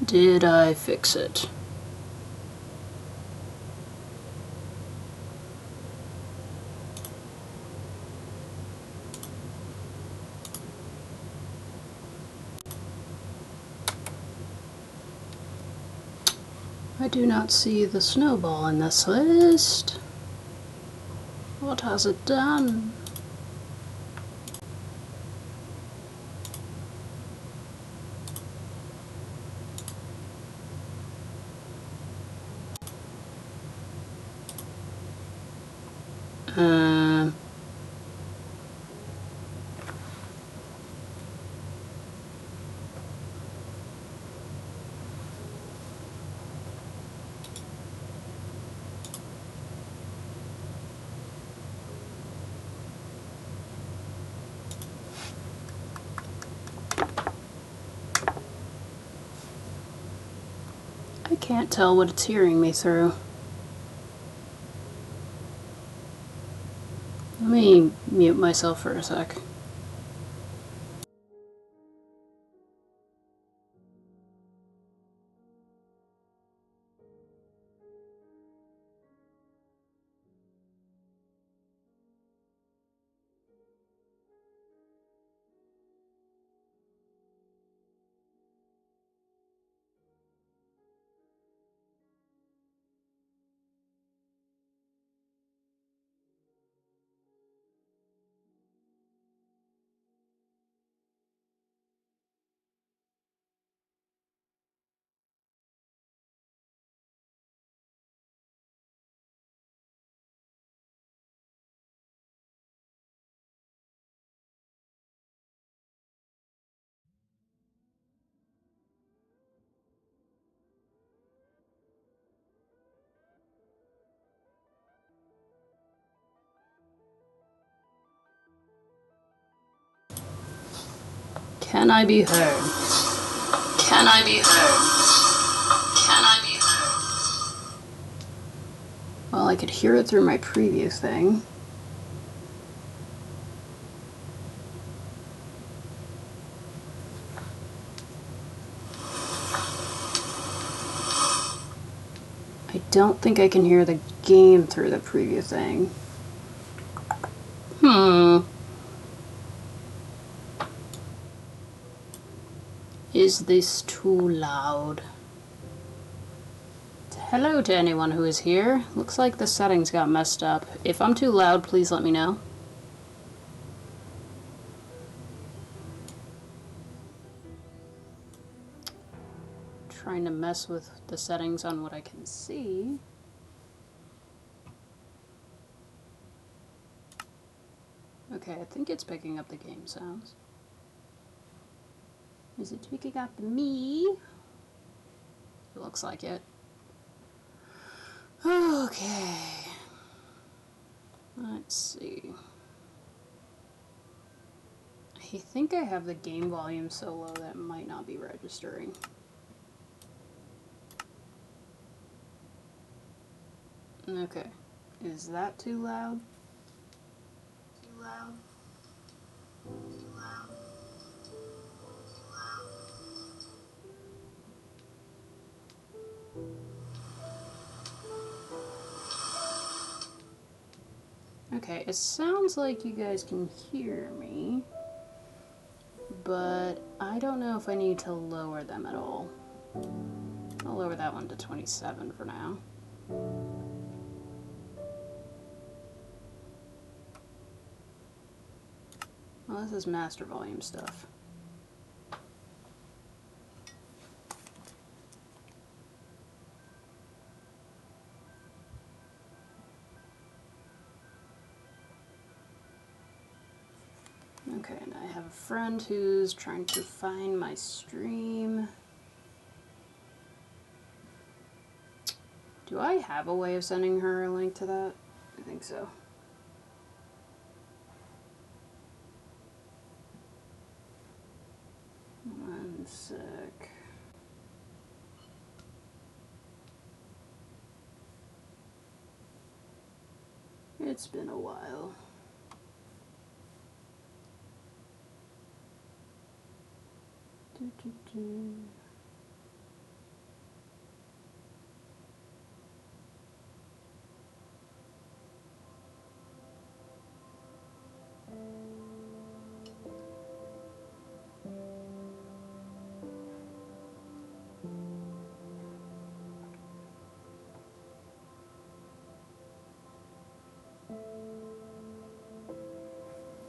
Did I fix it? I do not see the snowball in this list. What has it done? I can't tell what it's hearing me through. Let me mute myself for a sec. Can I be heard? Can I be heard? Can I be heard? Well, I could hear it through my preview thing. I don't think I can hear the game through the preview thing. Is this too loud? Hello to anyone who is here. Looks like the settings got messed up. If I'm too loud, please let me know. Trying to mess with the settings on what I can see. Okay, I think it's picking up the game sounds. Is it picking up me? It looks like it. Okay. Let's see. I think I have the game volume so low that it might not be registering. Okay. Is that too loud? Too loud? Too loud? Okay, it sounds like you guys can hear me, but I don't know if I need to lower them at all. I'll lower that one to 27 for now. Well, this is master volume stuff. friend who's trying to find my stream. Do I have a way of sending her a link to that? I think so. One sec. It's been a while.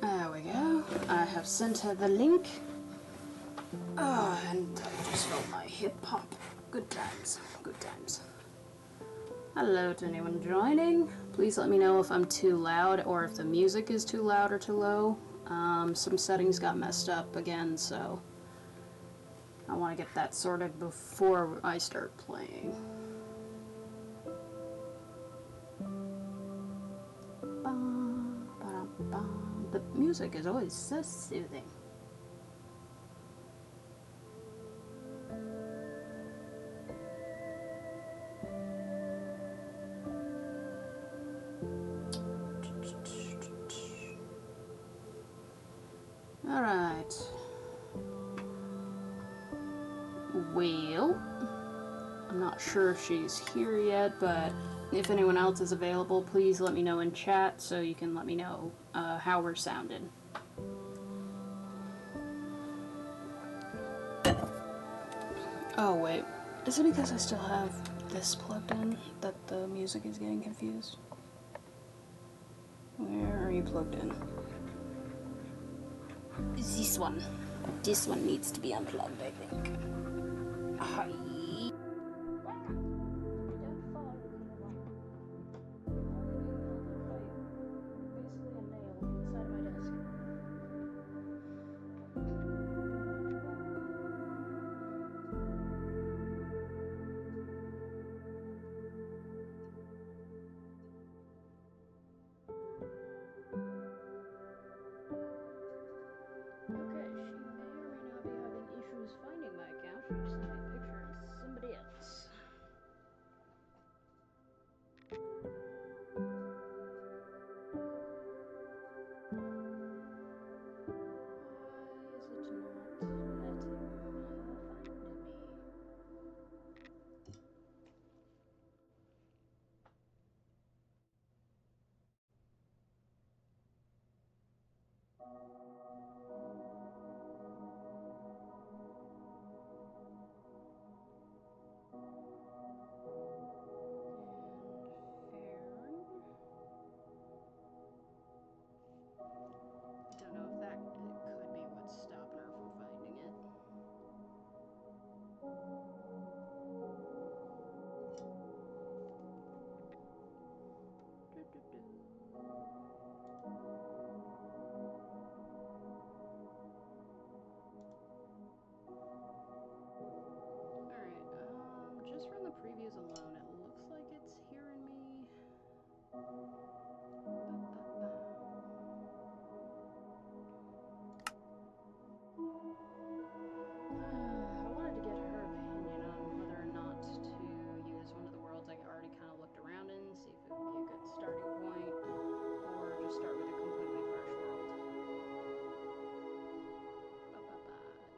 There we go. I have sent her the link. Oh, and I just felt my hip pop. Good times. Good times. Hello to anyone joining. Please let me know if I'm too loud or if the music is too loud or too low. Some settings got messed up again, so I want to get that sorted before I start playing. The music is always so soothing. Alright. Well, I'm not sure if she's here yet, but if anyone else is available, please let me know in chat so you can let me know how we're sounding. Oh wait, is it because I still have this plugged in that the music is getting confused? Where are you plugged in? This one. This one needs to be unplugged, I think. Hi. Finding my account, she just sent me a picture of somebody else. Why is it not letting her find me? Don't know if that could be what's stopping her from finding it. Alright, just from the previews alone, it looks like it's hearing me. I wanted to get her opinion on whether or not to use one of the worlds I already kind of looked around in, see if it would be a good starting point, or just start with a completely fresh world.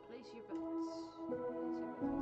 Place your votes. Place your votes.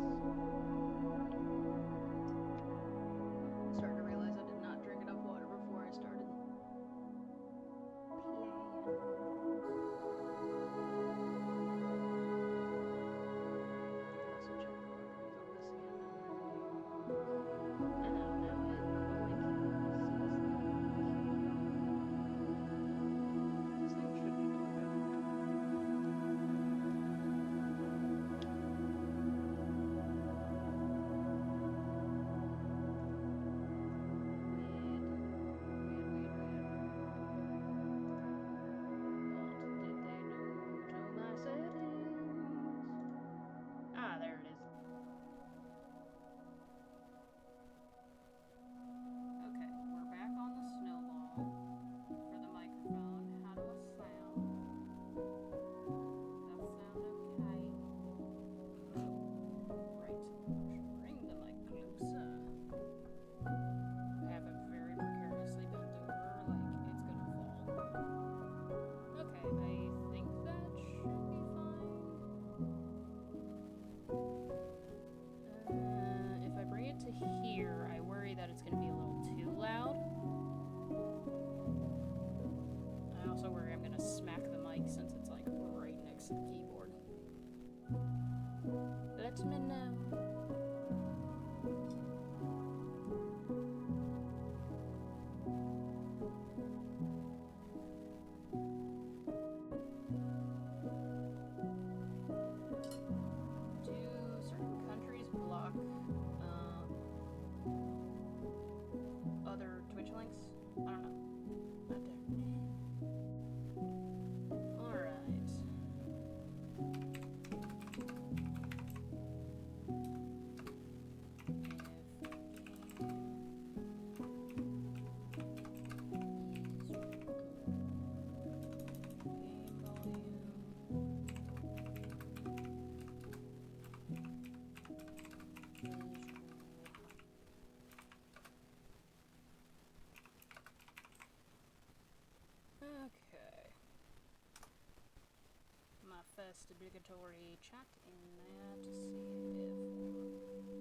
mandatory chat in there to see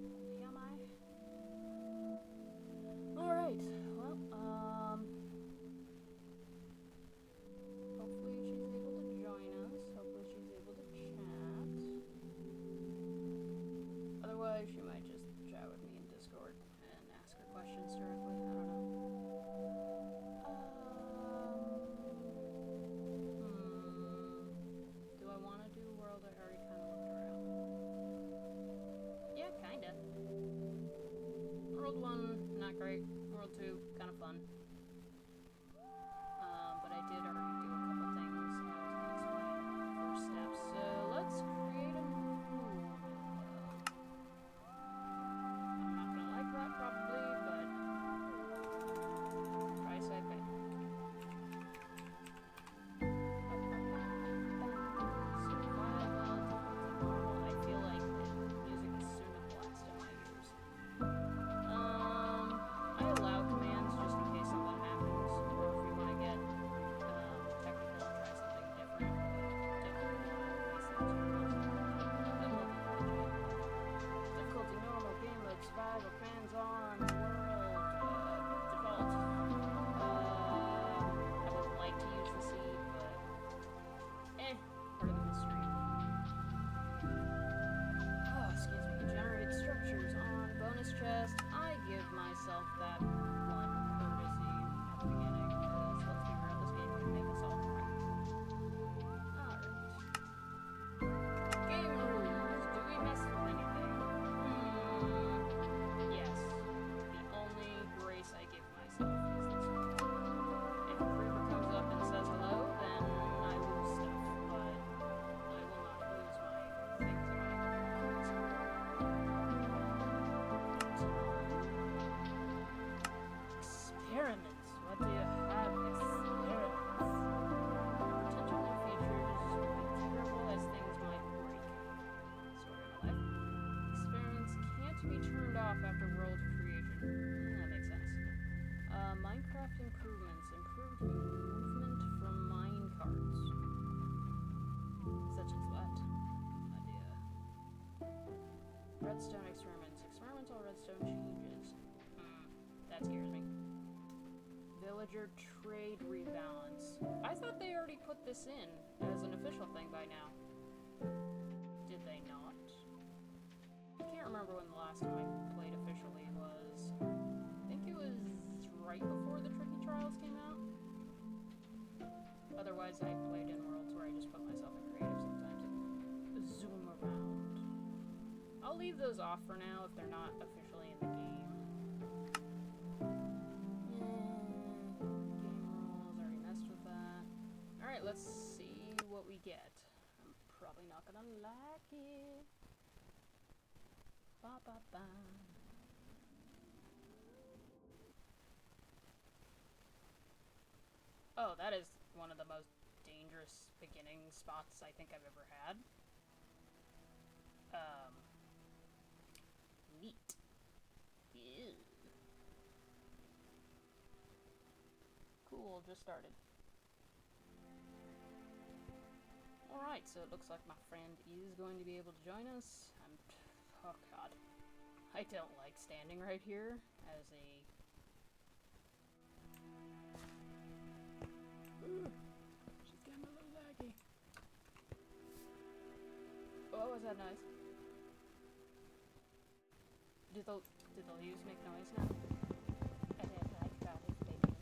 if am I? Alright, well, hopefully she's able to join us. Hopefully she's able to chat. Otherwise, she might just chat with me in Discord and ask her questions directly. I don't know. Do I want to do World? I already kind of looked around. Yeah, kinda. World 1, not great. World 2, kind of fun. But I did already do a couple things I was going to explain. First steps. So let's create a new world. I'm not going to like that probably, but price I pay. I feel like the music is soon to blast in my ears. I allow commands just in case something happens, or if we want to get technical and try something different. Difficulty normal, game mode, survival, commands on, world, default. I would like to use the seed, but part of the mystery. Oh, excuse me. Generate structures on bonus chest. I give myself that one courtesy at the beginning, because let's be real, this game can make us all cry. Alright. Game rules. Do we mess with anything? Yes. The only grace I give myself is this one. If a creeper comes up and says hello, then I lose stuff, but I will not lose my things in my inventory. Experiments. What do you have? Experiments. Potential new features will be terrible as things might break. Story of my life. Experiments can't be turned off after world creation. That makes sense. Minecraft improvements. Improved movement from minecarts. Such as what? Idea. Redstone experiments. Experimental redstone changes. That scares me. Villager trade rebalance. I thought they already put this in as an official thing by now. Did they not? I can't remember when the last time I played officially was. I think it was right before the Tricky Trials came out. Otherwise, I played in worlds where I just put myself in creative sometimes and zoom around. I'll leave those off for now if they're not officially in the game. Alright, let's see what we get. I'm probably not gonna like it. Ba ba ba. Oh, that is one of the most dangerous beginning spots I think I've ever had. Neat. Ew. Cool, just started. Alright, so it looks like my friend is going to be able to join us. Oh god. I don't like standing right here as a... Ooh, she's getting a little laggy. What was that noise? Did the leaves make noise now? I didn't like that, baby.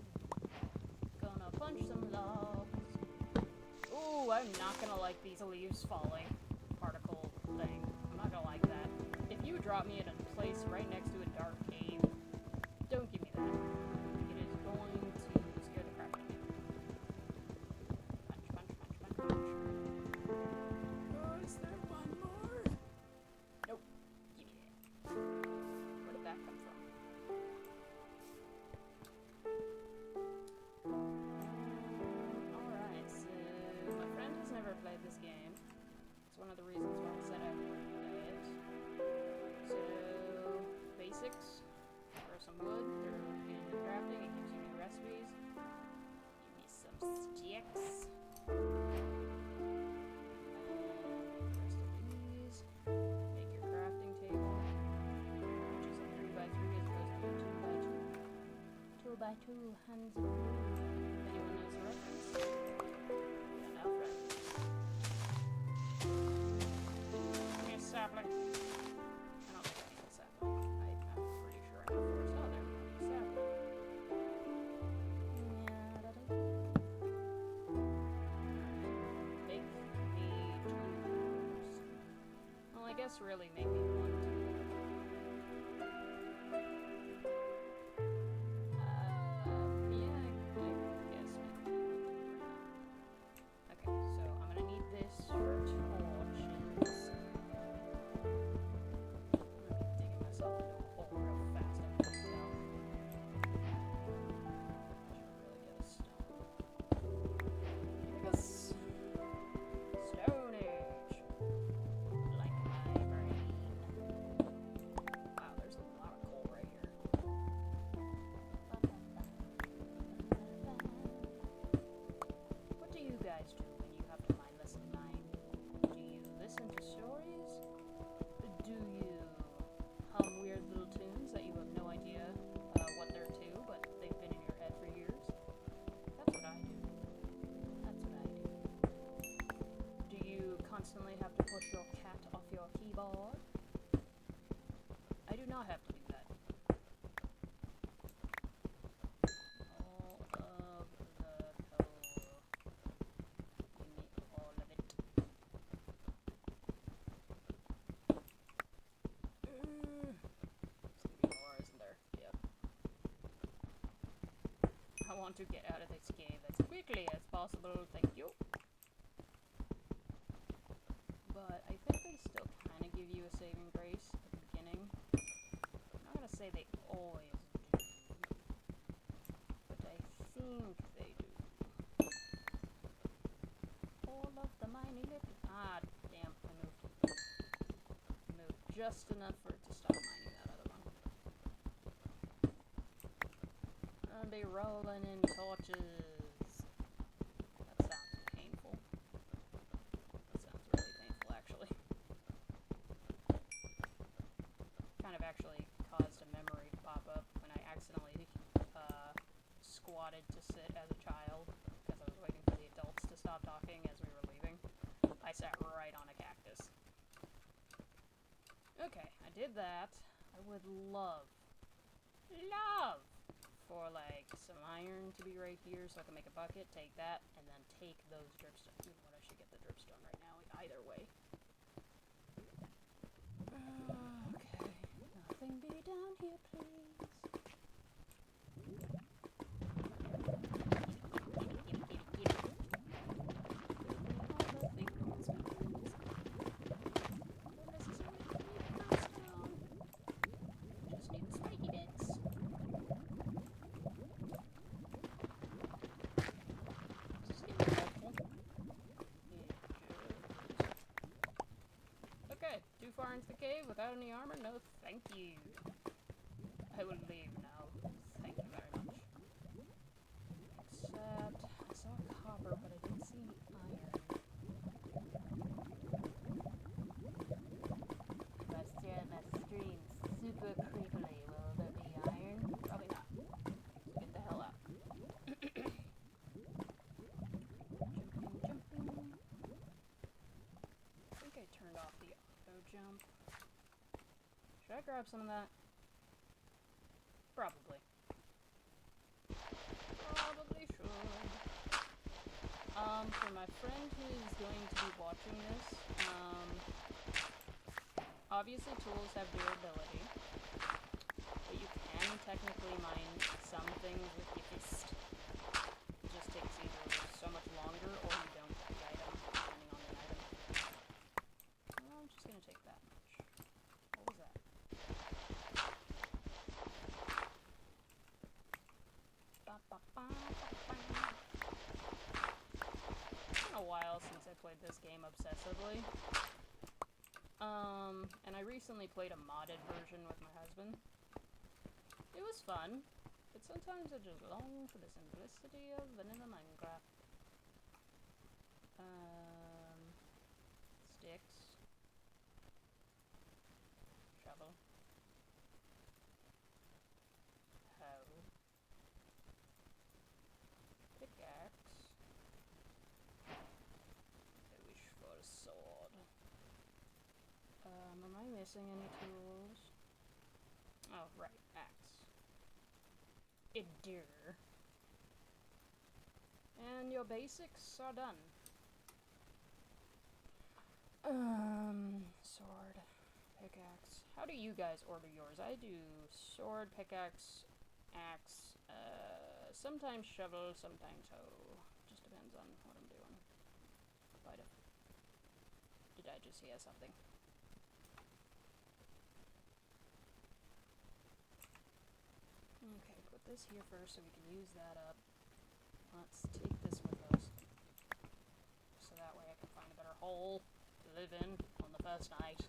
Gonna punch some logs. Ooh, I'm not gonna like these leaves falling particle thing. I'm not gonna like that. If you drop me in a place right next to a dark cave, don't give me that. It is going to scare the crap out of me. Punch, punch, punch, punch, punch. Oh, is there one more? Nope. Yeah. Where did that come from? Never played this game. It's one of the reasons why I said I would play it. So, basics. Throw some wood. two hands of glue. If anyone knows the reference. And now friends. Give me a sapling. I don't think I need a sapling. I'm pretty sure I have forest. Oh, there we go. Sapling. Make me tools. Well, I guess really make me one tool. Do when you have to mindlessly mine? Do you listen to stories? Do you hum weird little tunes that you have no idea what they're to, but they've been in your head for years? That's what I do. That's what I do. Do you constantly have to push your cat off your keyboard? I do not have to do that. I want to get out of this cave as quickly as possible, thank you. But I think they still kind of give you a saving grace at the beginning. I'm not going to say they always do, but I think they do. All of the mining little... Ah, damn, I moved just enough for it to stop mining that other one. I'll be rolling in torches. That sounds painful. That sounds really painful, actually. Kind of actually caused a memory to pop up when I accidentally squatted to sit as a child because I was waiting for the adults to stop talking as we were leaving. I sat right on a cactus. Okay, I did that. I would love for like some iron to be right here so I can make a bucket, take that, and then take those dripstones. You know what, I should get the dripstone right now, either way. Okay, nothing be down here, please. Just need the spiky bits. Okay, too far into the cave without any armor? No, thank you. I will leave now. Thank you very much. Except, I saw copper, but I didn't see any iron. If I stare at my screen super creepily, will there be iron? Probably not. So get the hell out. Jumping. I think I turned off the auto jump. Should I grab some of that? Probably. Probably should. For my friend who's going to be watching this, obviously tools have durability, but you can technically mine some things with your fist. It just takes either so much longer or you don't get the item, depending on the item. Well, I'm just gonna take that much. What was that? It's been a while since I played this game obsessively. And I recently played a modded version with my husband. It was fun, but sometimes I just long for the simplicity of vanilla Minecraft. Sticks. Shovel. Hoe. Am I missing any tools? Oh, right, axe. A deer. And your basics are done. Sword, pickaxe. How do you guys order yours? I do sword, pickaxe, axe, sometimes shovel, sometimes hoe. Just depends on what I'm doing. Did I just hear something? Okay, put this here first so we can use that up. Let's take this with us. So that way I can find a better hole to live in on the first night.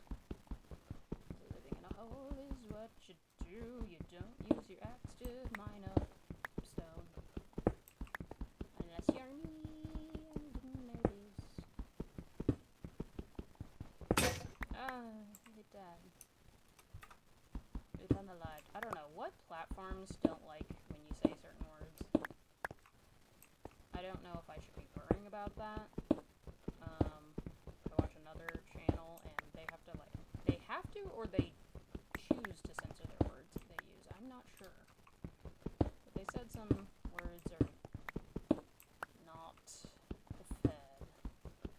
Living in a hole is what you do. You don't use your axe to mine up stone. Unless you're me and didn't know this. It died. It's unalived. I don't know. What platforms don't like when you say certain words? I don't know if I should be worrying about that. I watch another channel and they have to or they choose to censor their words that they use. I'm not sure. But they said some words are not fed.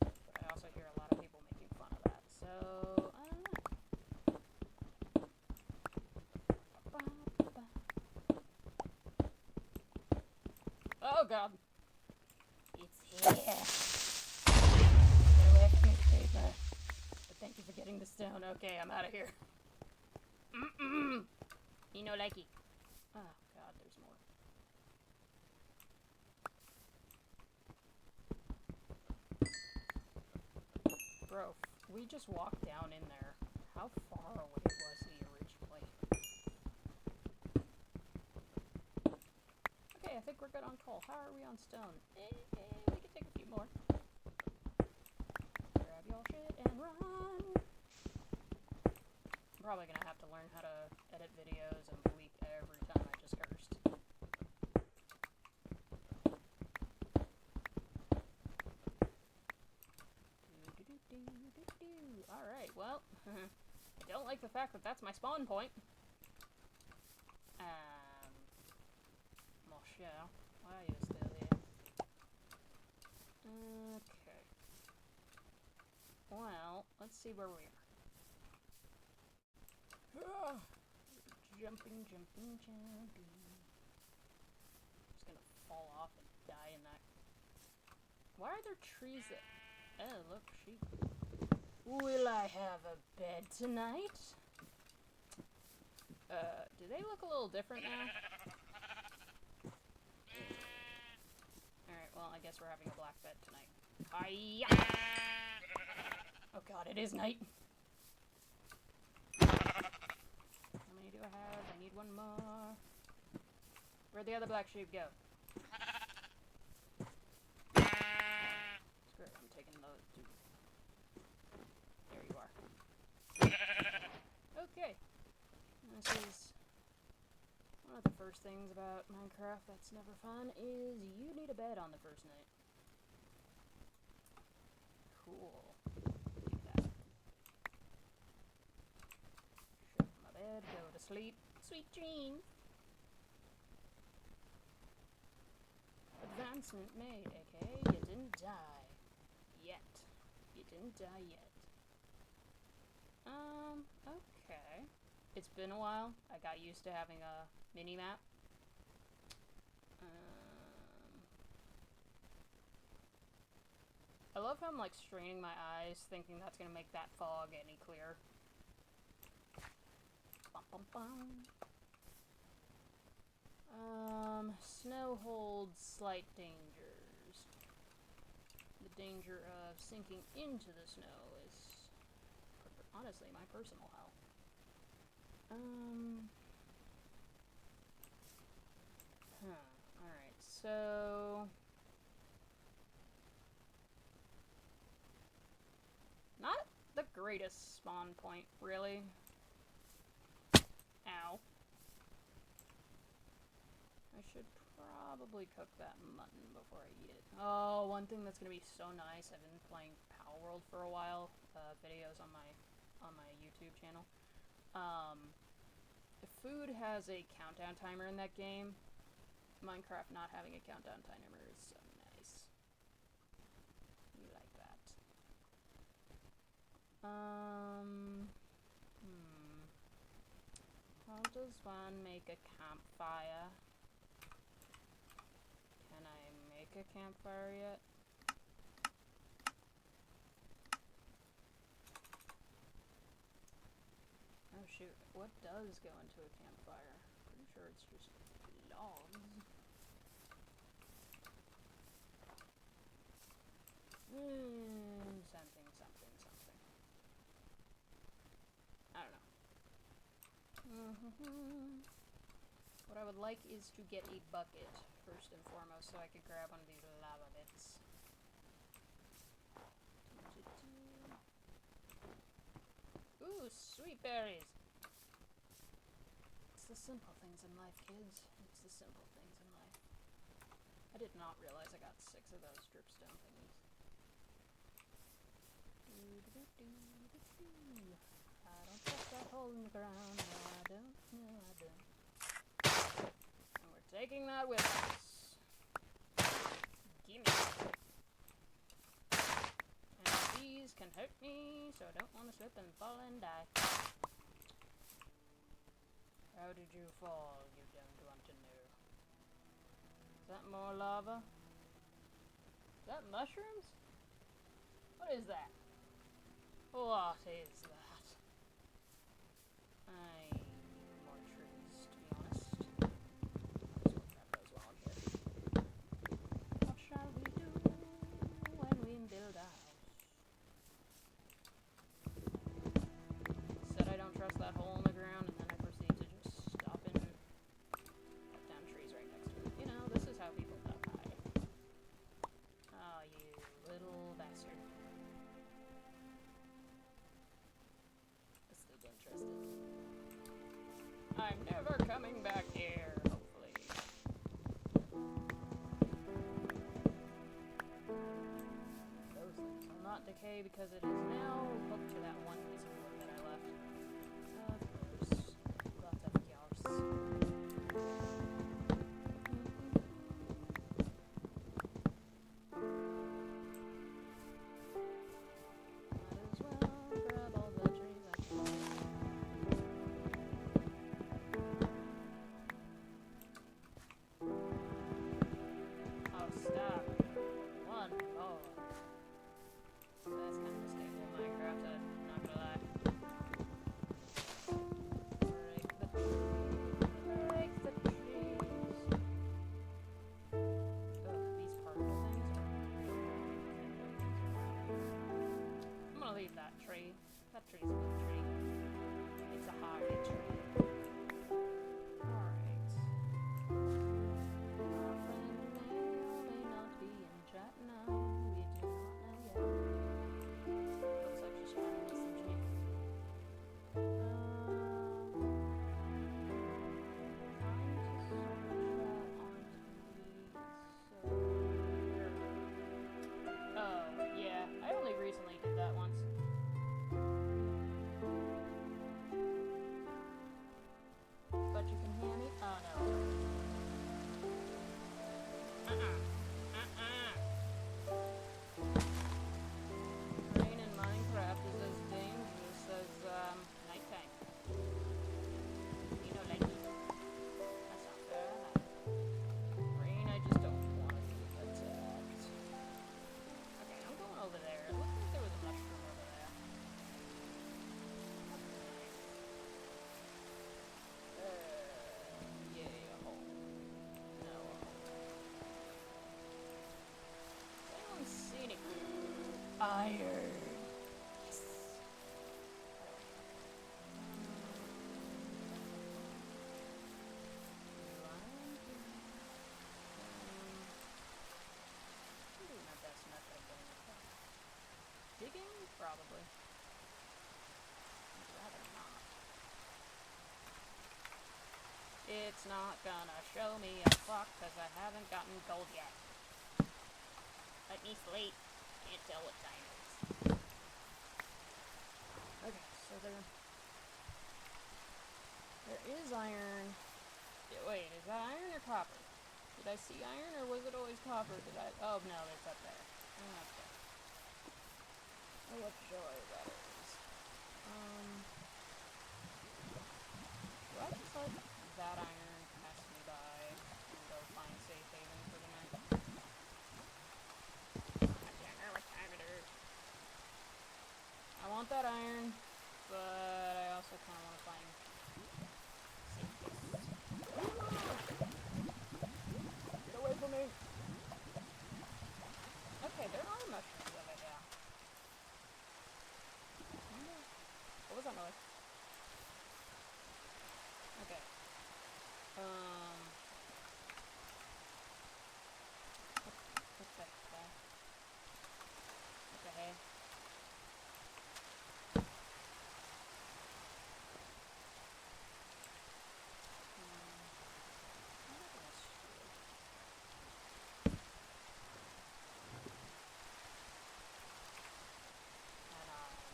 But I also hear a lot of people making fun of that. So, I don't know. Oh god. It's here. Get away from me, paper. But thank you for getting this down. Okay, I'm out of here. You know, likey. Oh god, there's more. Bro, we just walked down in there. How far away was he originally? Okay, I think we're good on coal. How are we on stone? We can take a few more. Grab y'all shit and run! I'm probably gonna have to learn how to edit videos and bleep every time I just cursed. Alright, well, I don't like the fact that that's my spawn point. Well, yeah, why are you still here? Okay. Well, let's see where we are. Jumping. Just gonna fall off and die in that. Why are there trees that... Oh, look, sheep. Will I have a bed tonight? Do they look a little different now? Alright, well, I guess we're having a black bed tonight. Hiya! Oh god, it is night. How many do I have? I need one more. Where'd the other black sheep go? Screw it, I'm taking those two. There you are. Okay. This is one of the first things about Minecraft that's never fun is you need a bed on the first night. Cool. Look at that. Shut my bed, go to sleep. Sweet dreams. Advancement made, aka you didn't die. Yet. You didn't die yet. Okay. It's been a while. I got used to having a mini-map. I love how I'm like straining my eyes, thinking that's gonna make that fog any clearer. Snow holds slight dangers. The danger of sinking into the snow is honestly my personal hell. Alright, so... Not the greatest spawn point, really. Ow. I should probably cook that mutton before I eat it. Oh, one thing that's gonna be so nice, I've been playing Power World for a while, videos on my on my YouTube channel. If food has a countdown timer in that game, Minecraft not having a countdown timer is so nice. You like that. How does one make a campfire? Can I make a campfire yet? Oh shoot, what does go into a campfire? Pretty sure it's just logs. Something. I don't know. What I would like is to get a bucket, first and foremost, so I could grab one of these lava bits. Ooh, sweet berries! It's the simple things in life, kids. It's the simple things in life. I did not realize I got 6 of those dripstone thingies. I don't trust that hole in the ground. No, I don't. And we're taking that with us. Gimme. And these can hurt me, so I don't want to slip and fall and die. How did you fall? You don't want to know. Is that more lava? Is that mushrooms? What is that? What is that? I need more trees, to be honest. I'll just grab those while I'm here. What shall we do when we build a house? Said I don't trust that hole in the ground, and then I proceed to just stop and cut down trees right next to it. You know, this is how people die. Oh, you little bastard. This is interesting. I'm never coming back here, hopefully. Those things will not decay because it is now hooked to that one piece of wood that I left. Of course. Lots of yours. Might as well grab all the trees I can. Oh, stop. One. Oh. So that's kind of stable in Minecraft, I'm not gonna lie. Break the trees. Ugh, these particle things are I'm gonna leave that tree. That tree's a good tree. It's a hardy tree. Alright. Our friend may or may not be in chat now. We do not know yet. Looks like she's trying to message me. Oh, yeah. I only recently did that once. But you can hear me? Oh, no. Rain in Minecraft is as dangerous as, nighttime. You know, like, that's not fair enough. Rain, I just don't want to be attacked. Okay, I'm going over there. It looked like there was a mushroom over there. Yay, a hole. No, a hole. Does anyone see any iron? Yes. I'm doing my best method of getting it done. Digging? Probably. I'd rather not. It's not gonna show me a clock because I haven't gotten gold yet. Let me sleep. Can't tell what time it is. Okay, So there is iron. Wait, is that iron or copper? Did I see iron, or was it always copper? Oh, no, it's up there. Okay. Oh, what joy that is. Do I just let that iron pass me by and go find safe haven for the night? I can't remember what time it is. I want that iron, but I also kind of want to find safe place. Get away from me! Okay, there are mushrooms of it, yeah. What was that noise? Okay. What the heck? What the heck? Can I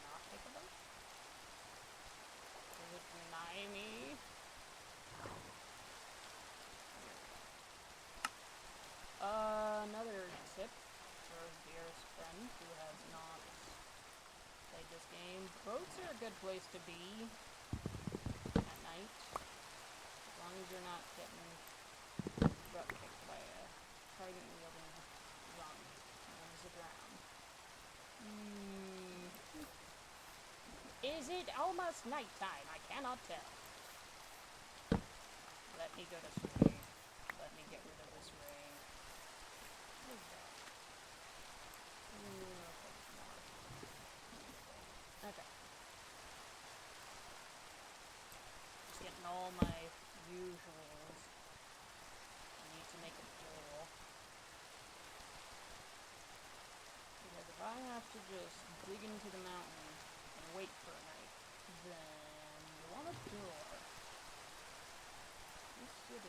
not take them? Does it deny me? Another tip for our dearest friend who has not played this game. Boats are a good place to be at night, as long as you're not getting butt kicked by a trident-wielding zombie known as a drown. Is it almost nighttime? I cannot tell. Let me go to sleep. Let me get rid of this ring. What is that? Okay. Just getting all my usuals. I need to make a door. Because if I have to just dig into the mountain and wait for a night, then you want a door. Yes, you do.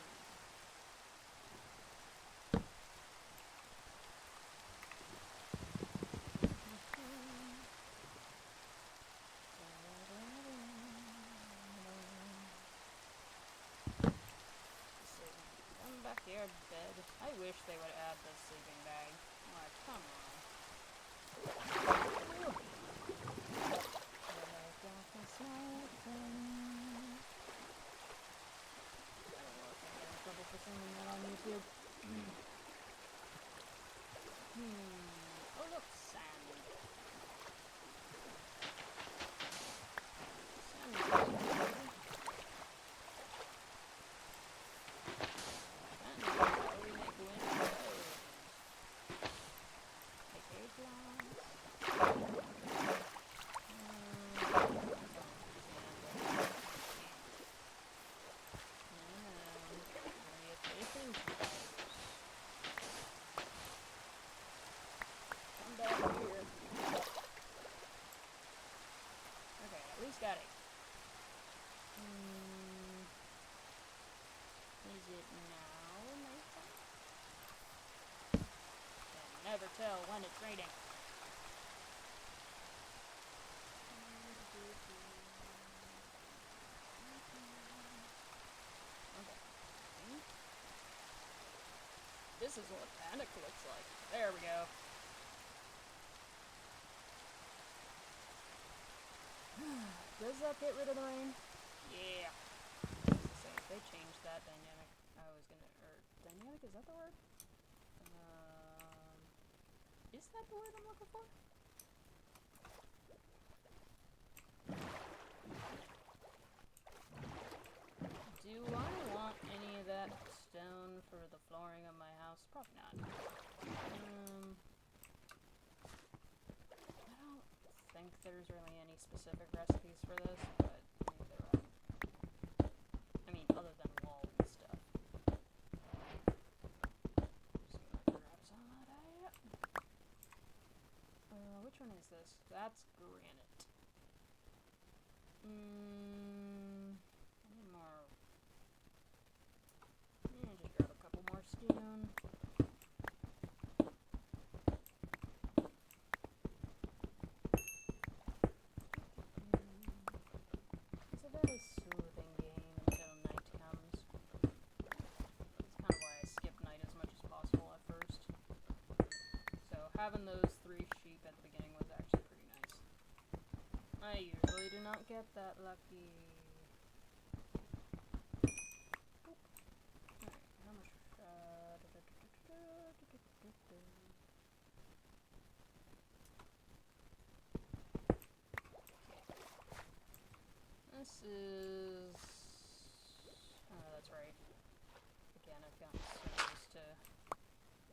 Backyard bed. I wish they would add the sleeping bag. Oh, come on. I don't know if I'm having trouble for saying that on YouTube. Oh look, sand. Got it. Is it now nighttime? Can never tell when it's raining. Okay. This is what panic looks like. There we go. Does that get rid of the rain? Yeah. So if they changed that dynamic, dynamic, is that the word? Is that the word I'm looking for? Do I want any of that stone for the flooring of my house? Probably not. I don't think there's really any specific recipes for this, but maybe there are. I mean, other than wall and stuff. Just gonna grab some of that. Which one is this? That's granite. I need more. Yeah, just grab a couple more stone. having those 3 sheep at the beginning was actually pretty nice. I usually do not get that lucky. Alright, how much? This is... Oh, that's right. Again, I've gotten so used to...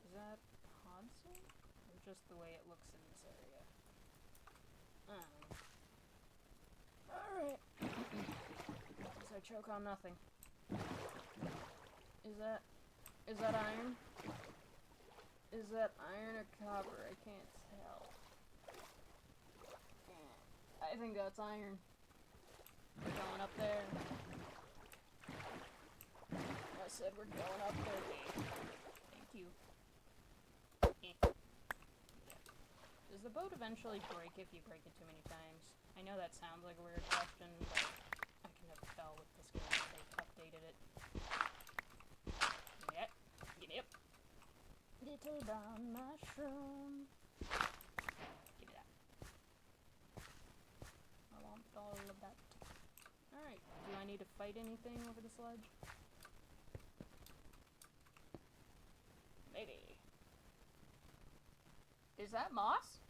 Is that Hodson? Or just the way it looks in this area? Alright. Guess I choke on nothing. Is that iron? Is that iron or copper? I can't tell. I think that's iron. We're going up there. I said we're going up there. Thank you. Does the boat eventually break if you break it too many times? I know that sounds like a weird question, but I can never tell with this game if they've updated it. Yep. Yep. Little brown mushroom. Give me that. I want all of that. Alright, do I need to fight anything over the sledge? Maybe. Is that moss?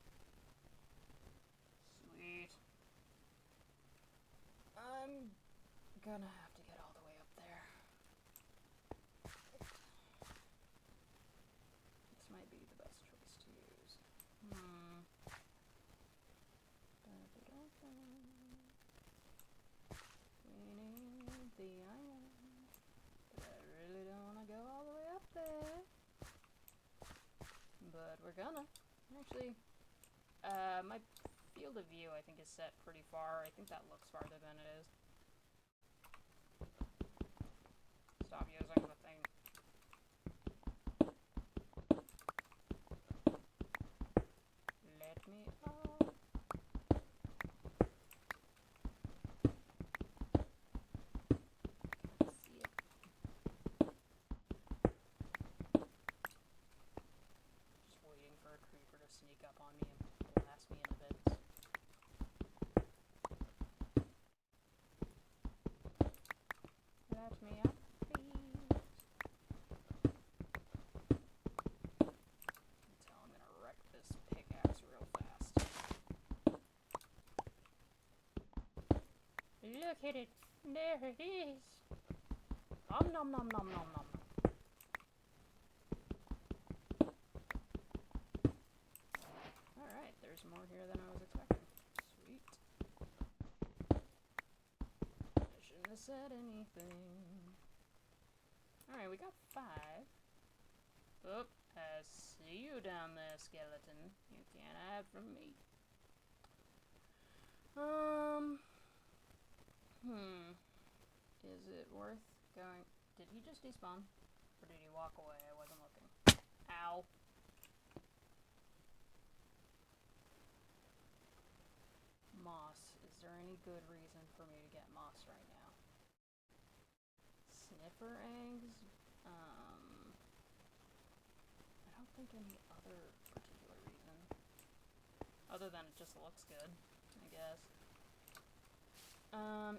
Sweet. I'm gonna have to get all the way up there. This might be the best choice to use. We need the iron. But I really don't want to go all the way up there. But we're gonna. Actually, my field of view I think is set pretty far. I think that looks farther than it is. Stop using the thing. Let me out. Can't see it. Just waiting for a creeper to sneak up on me and blast me into bits. Let me up, please. Until I'm gonna wreck this pickaxe real fast. Look at it! There it is! Nom nom nom nom nom nom. Alright, there's more here than I was expecting. Sweet. I shouldn't have said anything. Alright, we got 5. Oop, I see you down there, skeleton. You can't hide from me. Is it worth going... Did he just despawn? Or did he walk away? I wasn't looking. Ow. Moss. Is there any good reason for me to get moss right now? Sniffer eggs? I don't think any other particular reason. Other than it just looks good, I guess.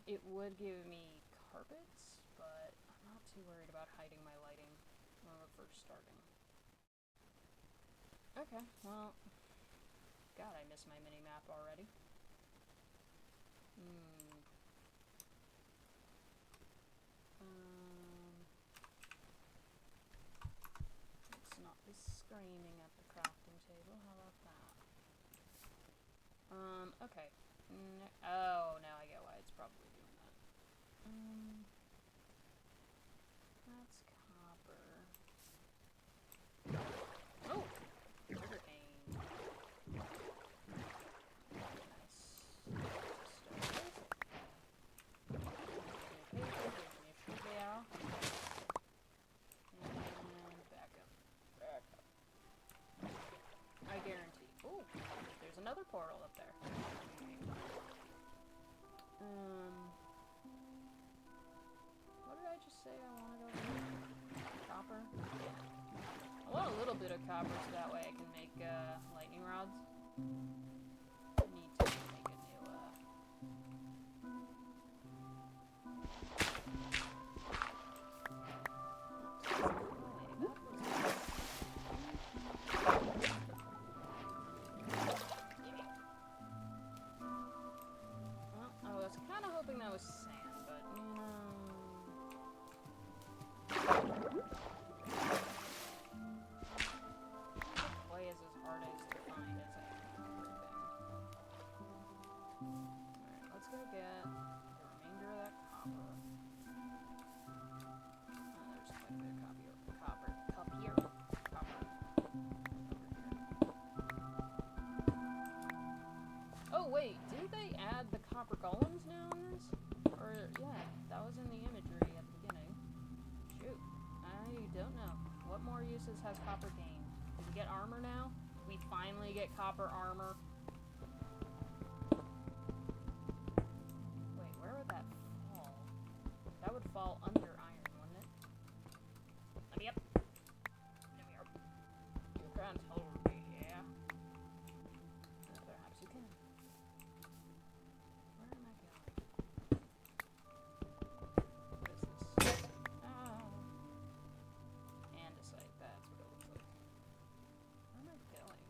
It would give me carpets, but I'm not too worried about hiding my lighting when we're first starting. Okay, well... God, I miss my mini-map already. Let's not be screaming at the crafting table. How about that? Okay. Oh, now I get why it's probably doing that. That's copper. Oh! Sugar cane. Nice. And back up. Back up. I guarantee. Oh, there's another portal up there. What did I just say I wanted over here? Copper? Yeah. I want a little bit of copper so that way I can make, like, I need to make a new, Well, I was kind of hoping that was sand, but, you know... Clay is as hard as to find as a copper thing. Alright, let's go get the remainder of that copper. There's quite a bit of copper over here. Oh wait, did they add the copper golems now in this? Or, yeah, that was in the imagery at the beginning. Shoot, I don't know. What more uses has copper gained? Did we get armor now? We finally get copper armor. Wait, where would that fall? That would fall under iron, wouldn't it? Let me up. Let me up. You can't hold me here. Perhaps you can. Where am I going? What is this? Oh. Andesite, that's what it looks like. Where am I going?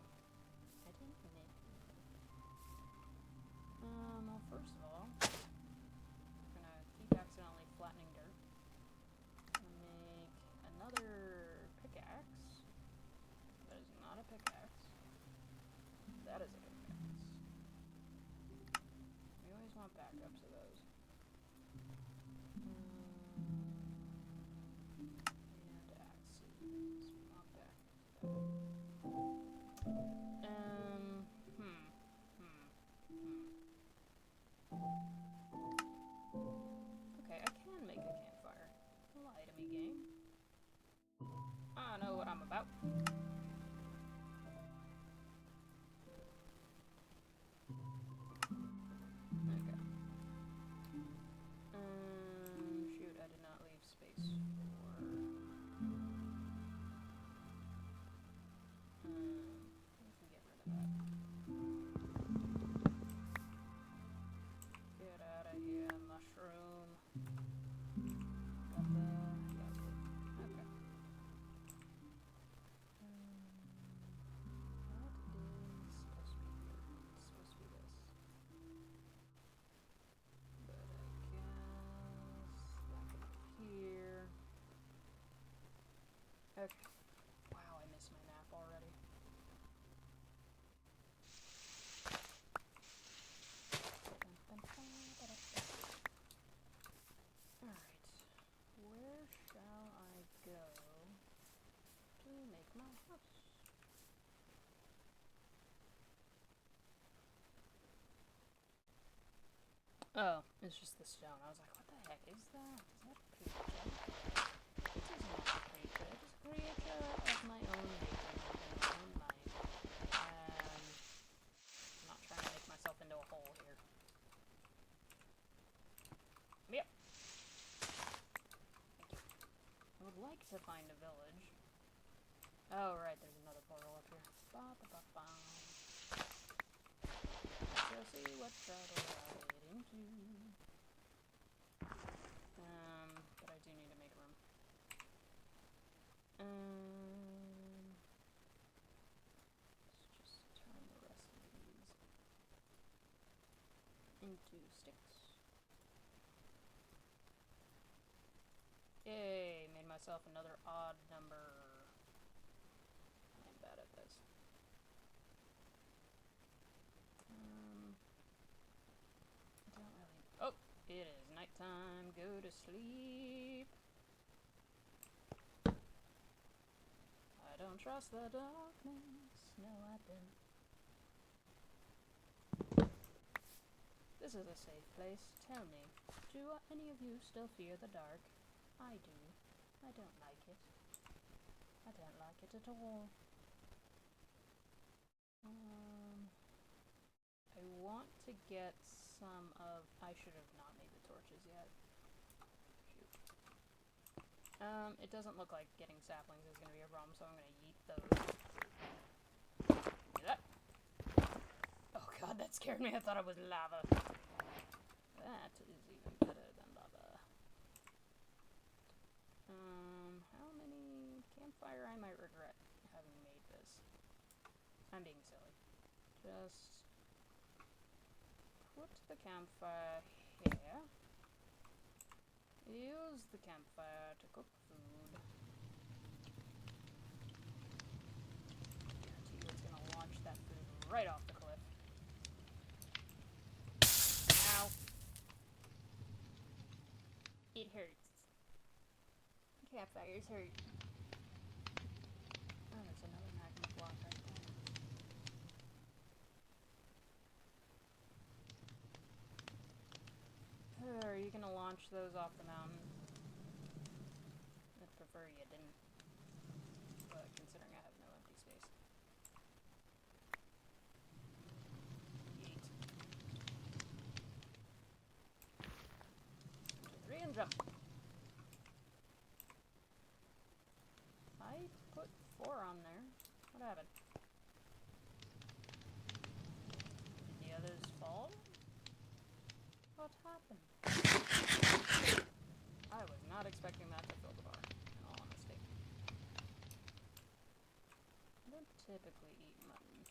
I didn't know. Well, first of all, we're gonna keep accidentally flattening dirt. Make another pickaxe. That is not a pickaxe. That is a pickaxe. We always want backups of those. And axes. We want backups of that. Okay, I can make a campfire. Lie to me, game. I know what I'm about. Okay. Shoot, I did not leave space for... we can get rid of that. Get out of here, mushroom. Got the... yeah, it's good. Okay. What is supposed to be here? It's supposed to be this. But I guess that can go here. Okay. Wow, I missed my nap already. Alright. Where shall I go to make my house? Oh, it's just the stone. I was like, what the heck is that? Is that a creature? It is not a creature. It is a creature of my own making, in my own mind. I'm not trying to make myself into a hole here. Yep. Thank you. I would like to find a village. Oh, right, there's another portal up here. Ba-ba-ba-ba. Let's see what trouble I get into. But I do need to make room. Let's just turn the rest of these into sticks. Yay, made myself another odd number. I'm bad at this. I don't really... Oh, it is nighttime. Go to sleep. I don't trust the darkness. No, I don't. This is a safe place. Tell me, do any of you still fear the dark? I do. I don't like it. I don't like it at all. I want to get some of... I should have not made the torches yet. Shoot. It doesn't look like getting saplings is going to be a problem, so I'm going to yeet those. Do that. God, that scared me. I thought it was lava. That is even better than lava. How many campfire? I might regret having made this. I'm being silly. Just put the campfire here. Use the campfire to cook food. Guarantee you it's gonna launch that food right off the cliff. Ow. It hurts. Campfires hurt. Oh, there's another magma block right there. Are you gonna launch those off the mountain? I'd prefer you didn't. But considering I have no empty space. Yeet. 1, 2, 3, and jump. I put 4 on there. What happened? Did the others fall? What happened? I was not expecting that to fill the bar, in all honesty. I don't typically eat mutton.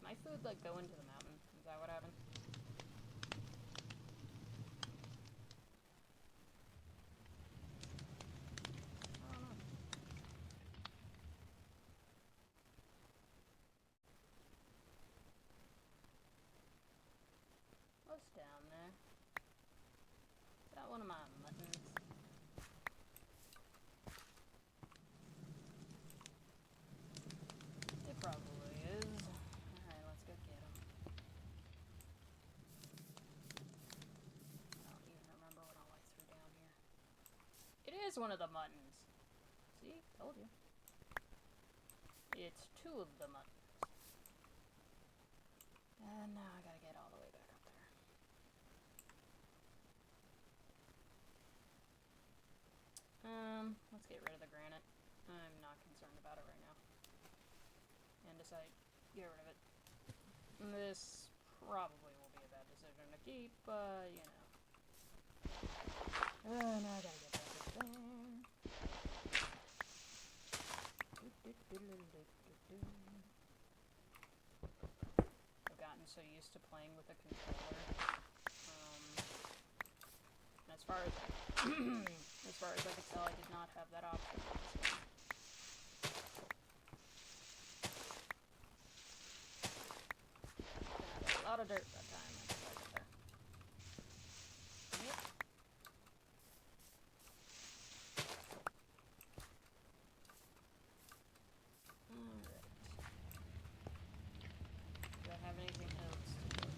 My food, like, go into the mountain? Is that what happened? I don't know. What's down there? Is that one of my muttons? It probably is. Alright, let's go get him. I don't even remember what all I threw down here. It is one of the muttons. See? Told you. It's 2 of the muttons. And now I gotta get all the way back up there. Let's get rid of the granite. I'm not concerned about it right now. Andesite, get rid of it. This probably will be a bad decision to keep, but you know. Now I gotta get back up there. I've gotten so used to playing with a controller. As far as I could tell, I did not have that option. A lot of dirt that time. I just like it there. Yep. Alright. Do I have anything else to do?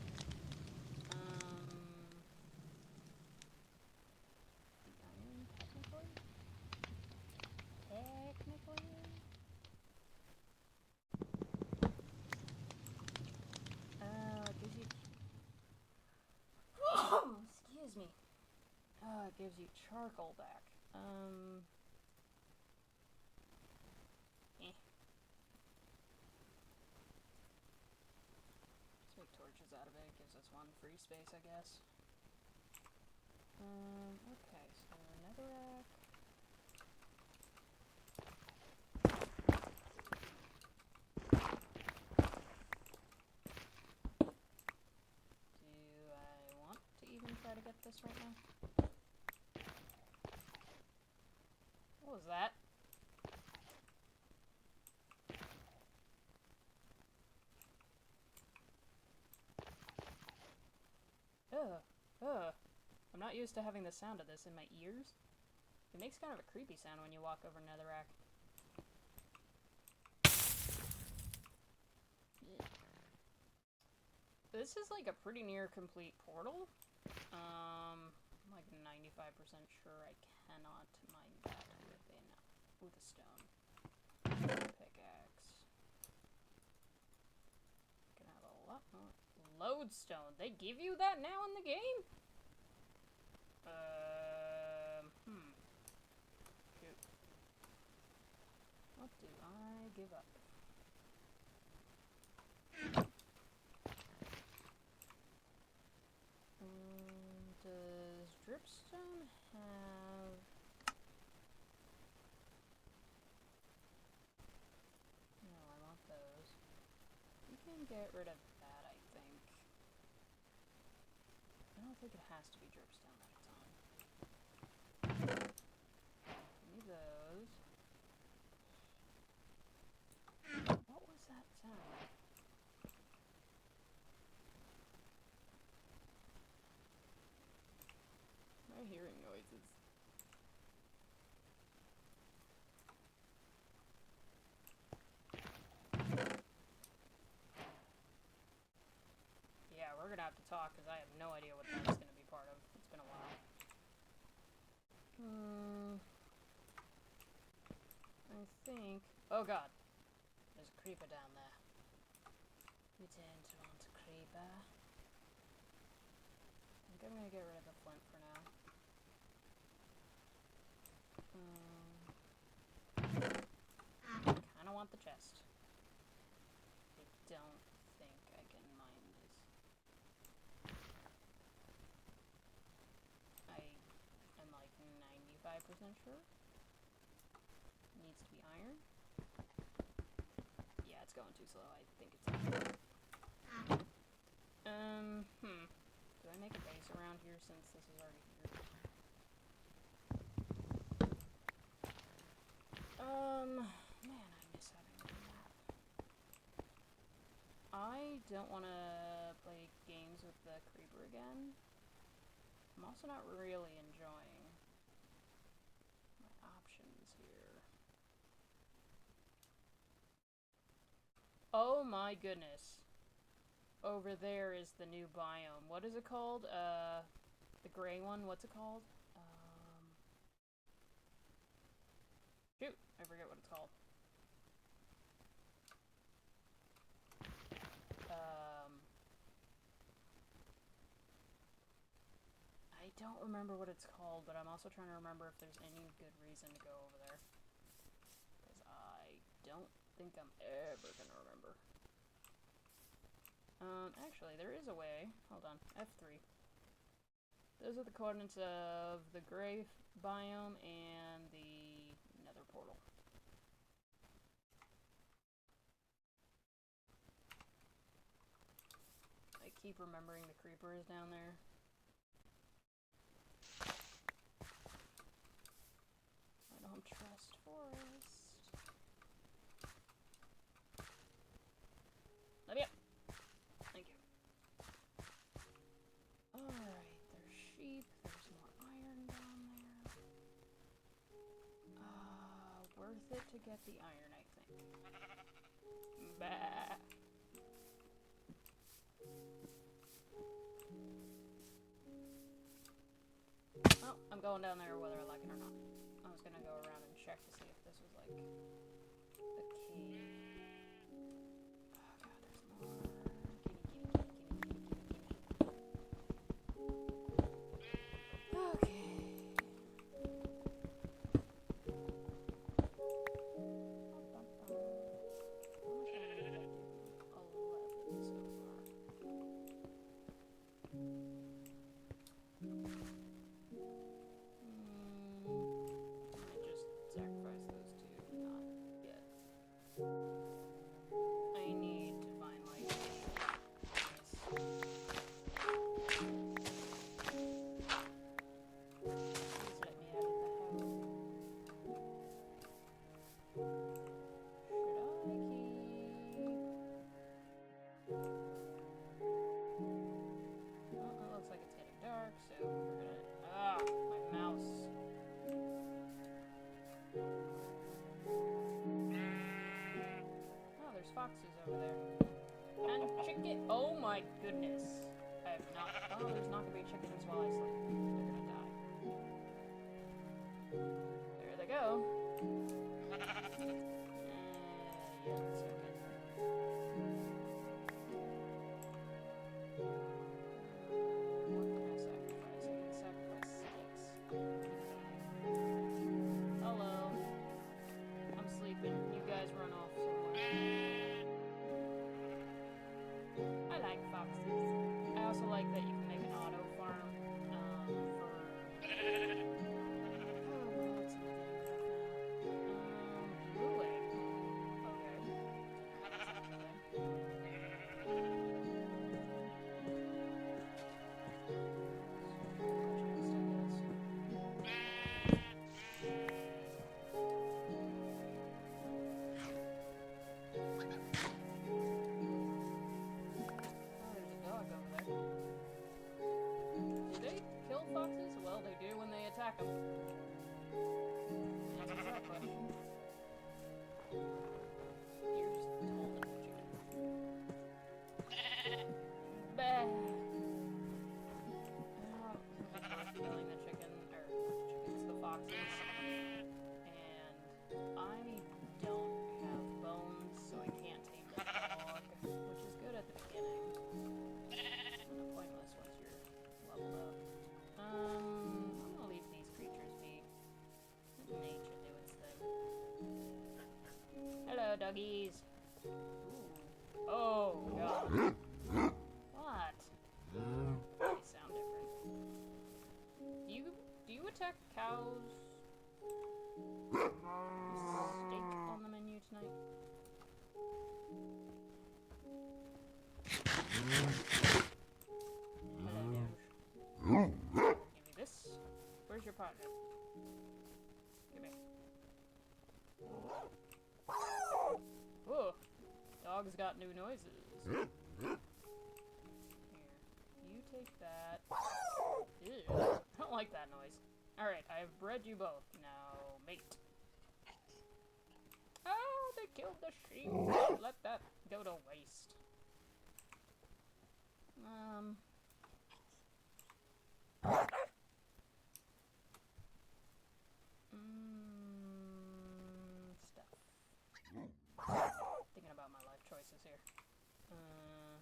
The iron, technically? It gives you... Oh, excuse me. It gives you charcoal back. Let's make torches out of it. Gives us 1 free space, I guess. Okay, so netherrack. Do I want to even try to get this right now? What was that? Ugh. I'm not used to having the sound of this in my ears. It makes kind of a creepy sound when you walk over netherrack. Yeah. This is like a pretty near complete portal. I'm like 95% sure I cannot mine that with a stone. Pickaxe. What? Lodestone. They give you that now in the game? Shoot. What do I give up? Does dripstone have... No, I want those. We can get rid of that, I think. I don't think it has to be dripstone at a time. Need those. What was that sound? My hearing noises. Yeah, we're gonna have to talk because I have no idea what that's gonna be part of. It's been a while. I think... Oh god. There's a creeper down there. We don't want a creeper. I think I'm gonna get rid of the flint for now. Kinda want the chest. I don't think I can mine this. I am like 95% sure. Needs to be iron. Yeah, it's going too slow. I think it's iron. Do I make a base around here since this is already here? Man, I miss having a map. I don't want to play games with the creeper again. I'm also not really enjoying my options here. Oh my goodness. Over there is the new biome. What is it called? The gray one, what's it called? Shoot, I forget what it's called. I don't remember what it's called, but I'm also trying to remember if there's any good reason to go over there. Because I don't think I'm ever gonna remember. Actually, there is a way. Hold on, F3. Those are the coordinates of the gray biome and the nether portal. I keep remembering the creeper is down there. I don't trust forest. Let me up. Thank you. Alright, there's sheep. There's more iron down there. Worth it to get the iron, I think. Bah. Oh, I'm going down there whether I like it or not. I was gonna go around and check to see if this was like a cave. Oh god, there's more. Okay. Foxes over there. And chicken. Oh my goodness. I have not. Oh, there's not gonna be chickens while I sleep. They're gonna die. There they go. Yeah, let's go get them. attack him. Answer that question. You're just holding the chicken. Bah! Killing the chicken, or chickens, the foxes. And I don't have bones, so I can't tame the dog, which is good at the beginning. Kind of pointless once you're leveled up. I'm gonna leave these creatures be. Let nature do its thing. Hello, doggies. Ooh. Oh, God. What? They sound different. Do you attack cows? Steak on the menu tonight? Hello, give me this. Where's your partner? Give me. Whoa! Dog's got new noises. Here. You take that. Ew. I don't like that noise. Alright, I've bred you both. Now, mate. Oh, they killed the sheep. Let that go to waste. Stuff. Thinking about my life choices here. I don't know.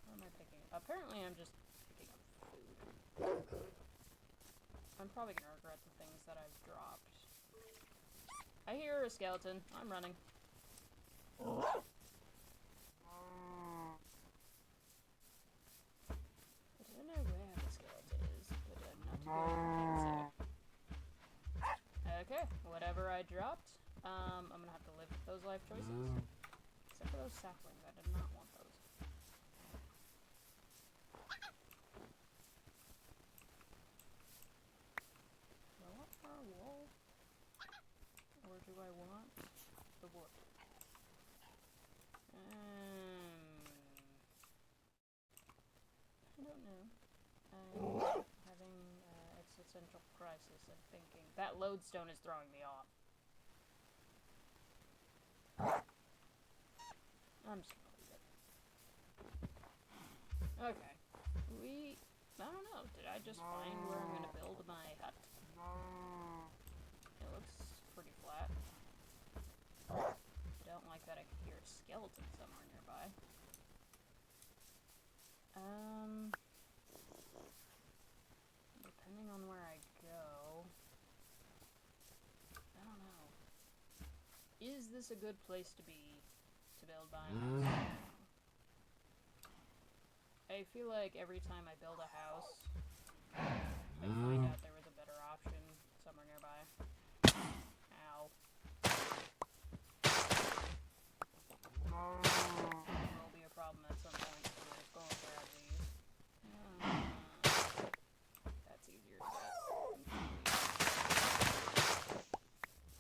What am I picking? Apparently I'm just picking up food. I'm probably gonna regret the things that I've dropped. I hear a skeleton. I'm running. I don't know where the skeleton is, but I'm not going to answer. Okay, whatever I dropped, I'm gonna have to live with those life choices. Except for those saplings, I did not want those. Do I want our wall? Or do I want the wood? I don't know. I'm having existential crisis of thinking. That lodestone is throwing me off. I'm just gonna leave it. Okay. I don't know. Did I just find where I'm gonna build my hut? It looks pretty flat. I don't like that I can hear a skeleton somewhere nearby. Depending on where I go, I don't know. Is this a good place to be to build by? I feel like every time I build a house, I find out there was a better option somewhere nearby. Ow. There will be a problem at some point, so we're just going to grab these. That's easier to get.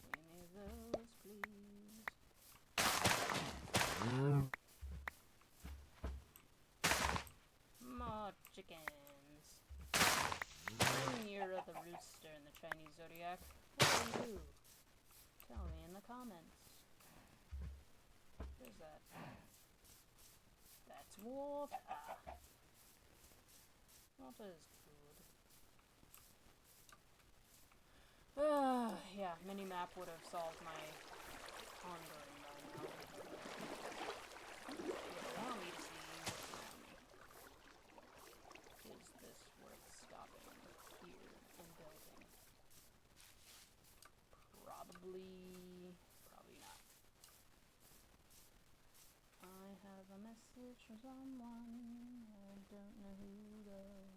Give me those, please. More chickens. I'm near the rooster in the Chinese zodiac. What are you? Tell me in the comments. What is that? That's water. Water is good. Yeah, mini-map would have solved my pondering by now. Allow me to see what's around me. Is this worth stopping here and building? Probably not. I have a message from someone. I don't know who though.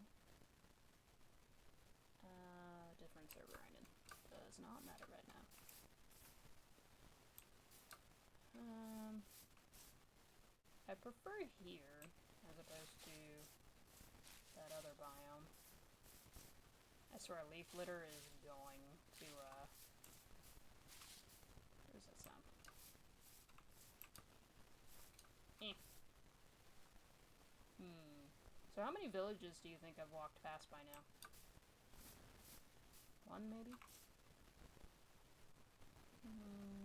Different server I'm in. Does not matter right now. I prefer here as opposed to that other biome. I swear leaf litter is going to where's that sound? So how many villages do you think I've walked past by now? One, maybe?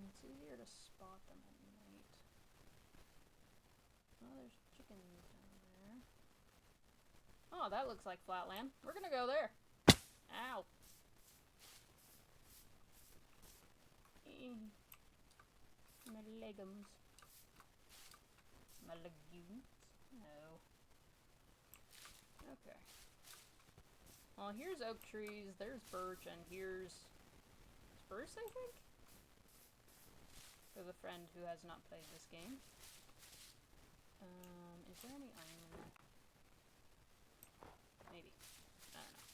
It's easier to spot them at night. Oh, there's chickens down there. Oh, that looks like flatland. We're gonna go there. Ow. My legumes. My legumes? No. Okay. Well, here's oak trees, there's birch, and here's spruce, I think? For the friend who has not played this game. Is there any iron in there? Maybe. I don't know.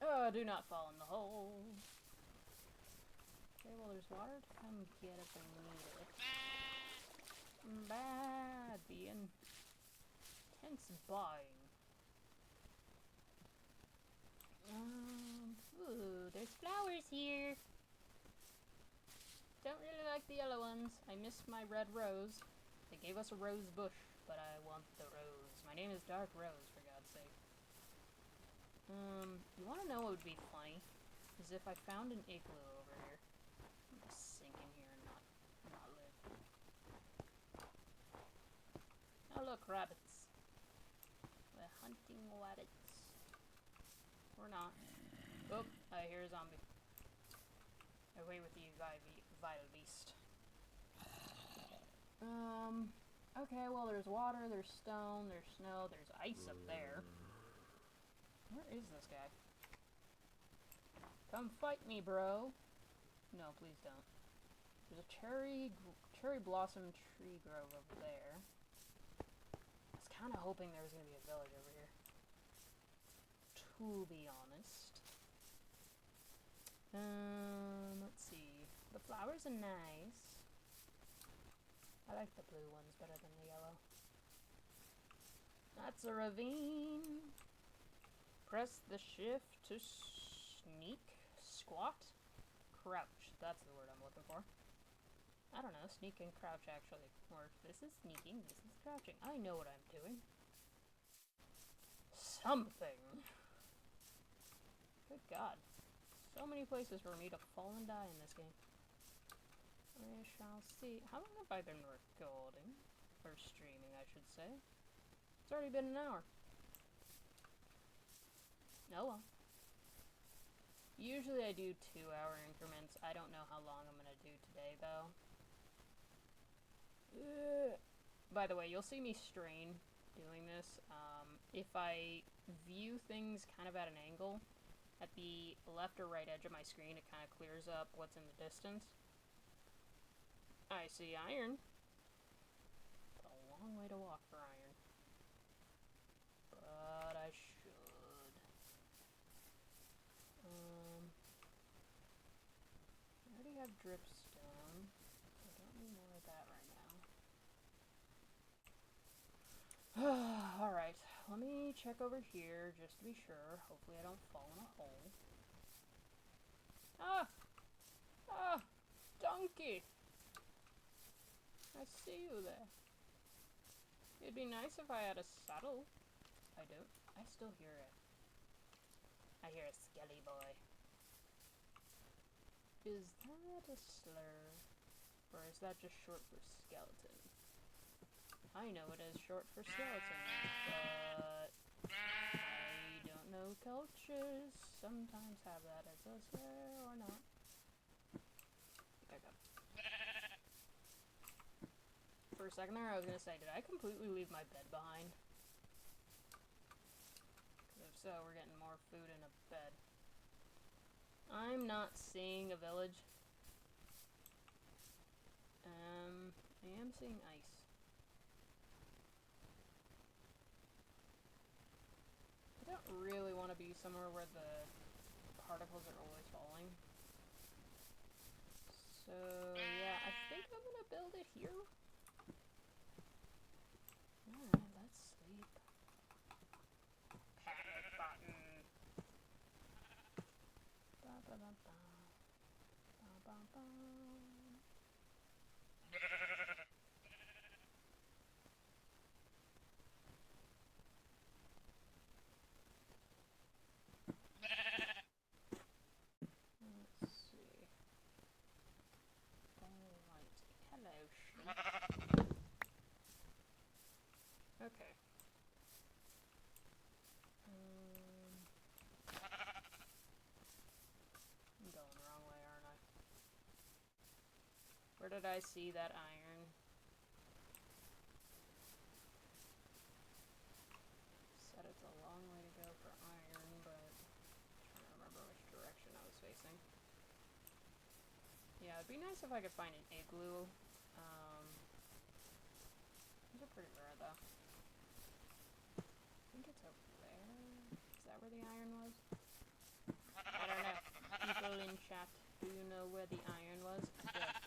Oh, do not fall in the hole. Okay, well, there's water to come get if we need it. Bad being. Tense buying. Ooh, there's flowers here. Don't really like the yellow ones. I missed my red rose. They gave us a rose bush, but I want the rose. My name is Darkrose, for God's sake. You wanna know what would be funny? Is if I found an igloo over here. I'm gonna sink in here and not live. Oh look, rabbits. We're hunting rabbits. Or not. Oh, I hear a zombie. Away with you, vile beast. Okay, well there's water, there's stone, there's snow, there's ice up there. Where is this guy? Come fight me, bro. No, please don't. There's a cherry blossom tree grove over there. I was kind of hoping there was going to be a village over here. To be honest. Let's see. The flowers are nice. I like the blue ones better than the yellow. That's a ravine. Press the shift to sneak, squat, crouch. That's the word I'm looking for. I don't know, sneak and crouch actually work. This is sneaking, this is crouching. I know what I'm doing. Something. Good God. So many places for me to fall and die in this game. We shall see. How long have I been recording? Or streaming, I should say. It's already been an hour. Oh well. Usually I do 2-hour increments. I don't know how long I'm gonna do today, though. By the way, you'll see me strain doing this. If I view things kind of at an angle, at the left or right edge of my screen, it kind of clears up what's in the distance. I see iron. It's a long way to walk for iron. But I should. I already have dripstone. I don't need more of that right now. Alright, let me check over here just to be sure. Hopefully I don't fall in a hole. Ah! Ah! Donkey! I see you there. It'd be nice if I had a saddle. I don't. I still hear it. I hear a skelly boy. Is that a slur? Or is that just short for skeleton? I know it is short for skeleton, but I don't know cultures. Sometimes have that as a slur or not. I got it. For a second there, I was gonna say, did I completely leave my bed behind? Because if so, we're getting more food in a bed. I'm not seeing a village. I am seeing ice. I don't really want to be somewhere where the particles are always falling. So, yeah, I think I'm gonna build it here. Alright, let's sleep. Panic button. Ba ba ba ba. Ba ba ba. Okay. I'm going the wrong way, aren't I? Where did I see that iron? Said it's a long way to go for iron, but I'm trying to remember which direction I was facing. Yeah, it'd be nice if I could find an igloo. These are pretty rare, though. I think it's over there. Is that where the iron was? I don't know. People in chat, do you know where the iron was?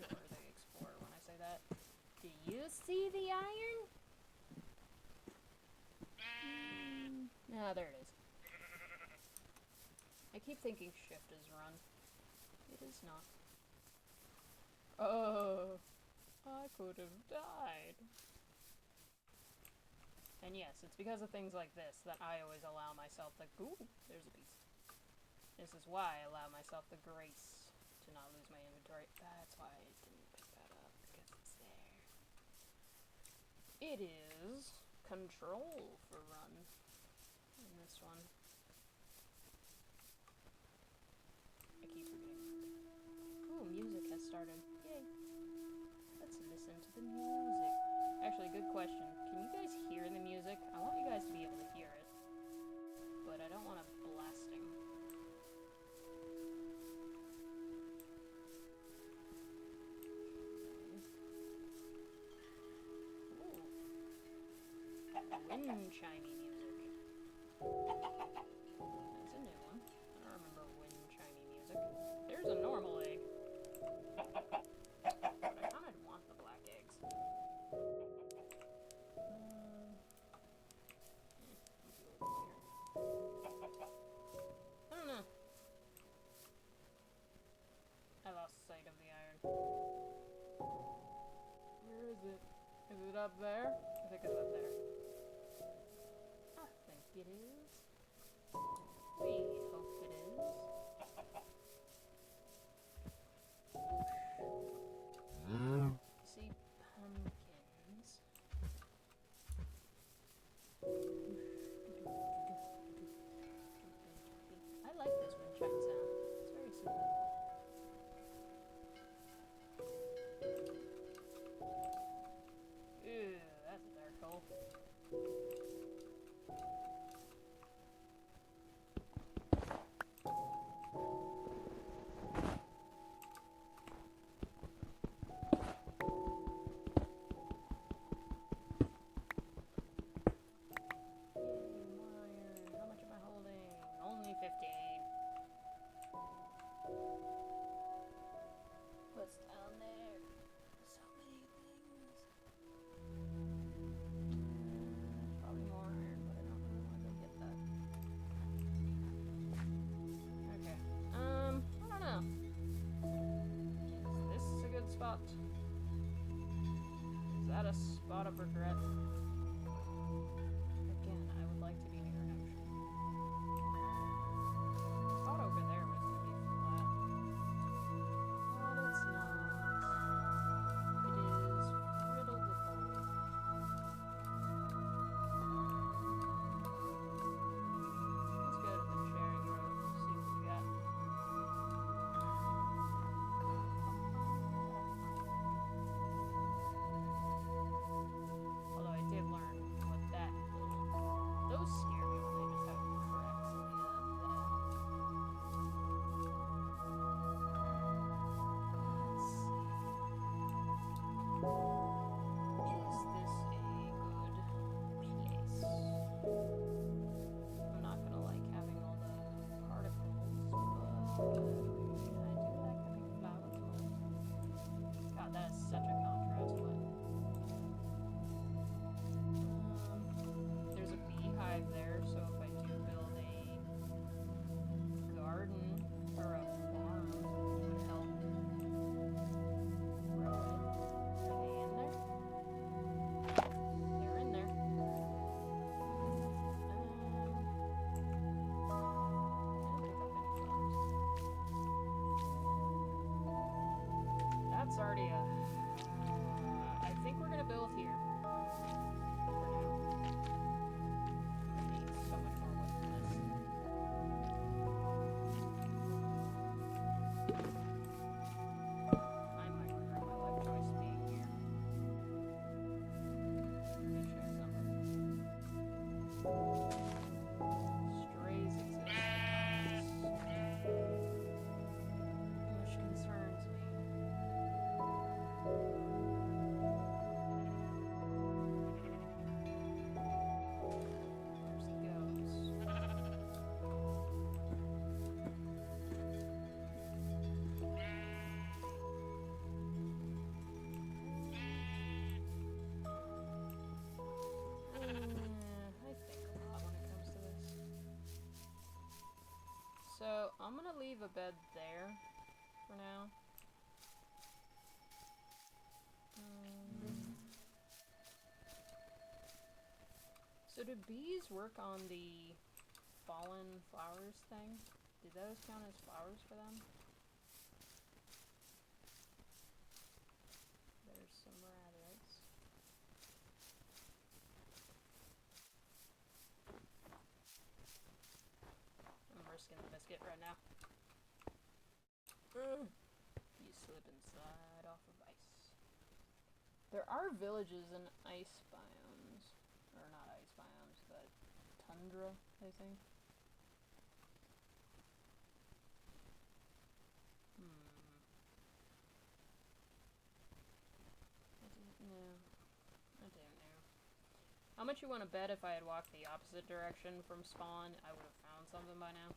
Or the explorer when I say that. Do you see the iron? Ah, there it is. I keep thinking shift is run. It is not. Oh, I could have died. And yes, it's because of things like this that I always allow myself the... Ooh, there's a piece. This is why I allow myself the grace to not lose my inventory. That's why I didn't pick that up, because it's there. It is control for run in this one. I keep forgetting. Ooh, music has started. Yay. Let's listen to the music. Actually, good question. Can you guys hear the music? I want you guys to be able to hear it. But I don't want it blasting. Wind chimey music. That's a new one. I don't remember wind chimey music. There's a normal egg. But I kind of want the black eggs. I don't know. I lost sight of the iron. Where is it? Is it up there? I think it's up there. I think it is. We hope it is. See pumpkins. I like this wind chime sound. It's very soothing. Ew, that's a dark hole. How much am I holding? Only 15. What's down there? So many things. There's probably more iron, but I don't really want to go get that. Okay. I don't know. Is this a good spot? Is that a spot of regret? Again, I would like to be near an ocean. I thought over there was going to be flat. But it's not. It is riddled with holes. Let's go to the sharing road and see what we got. Although I did leave a bed there for now. So do bees work on the fallen flowers thing? Do those count as flowers for them? There's some rabbits. I'm risking the biscuit right now. You slip and slide off of ice. There are villages in ice biomes. Or not ice biomes, but tundra, I think. I don't know. I don't know. How much you want to bet if I had walked the opposite direction from spawn, I would have found something by now?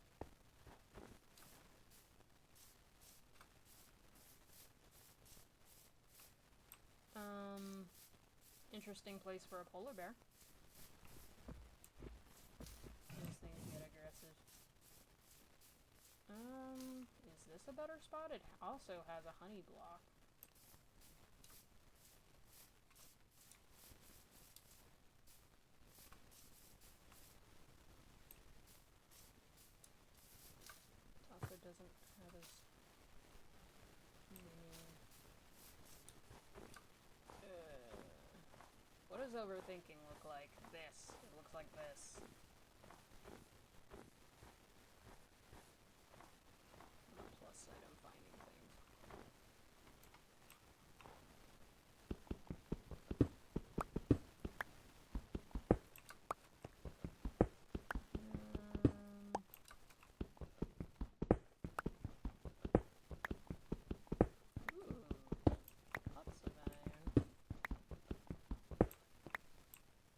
Interesting place for a polar bear. These things get aggressive. Is this a better spot? It also has a honey block. It also doesn't have as many... What does overthinking look like? This. It looks like this. Plus side, I'm finding things. Lots of iron.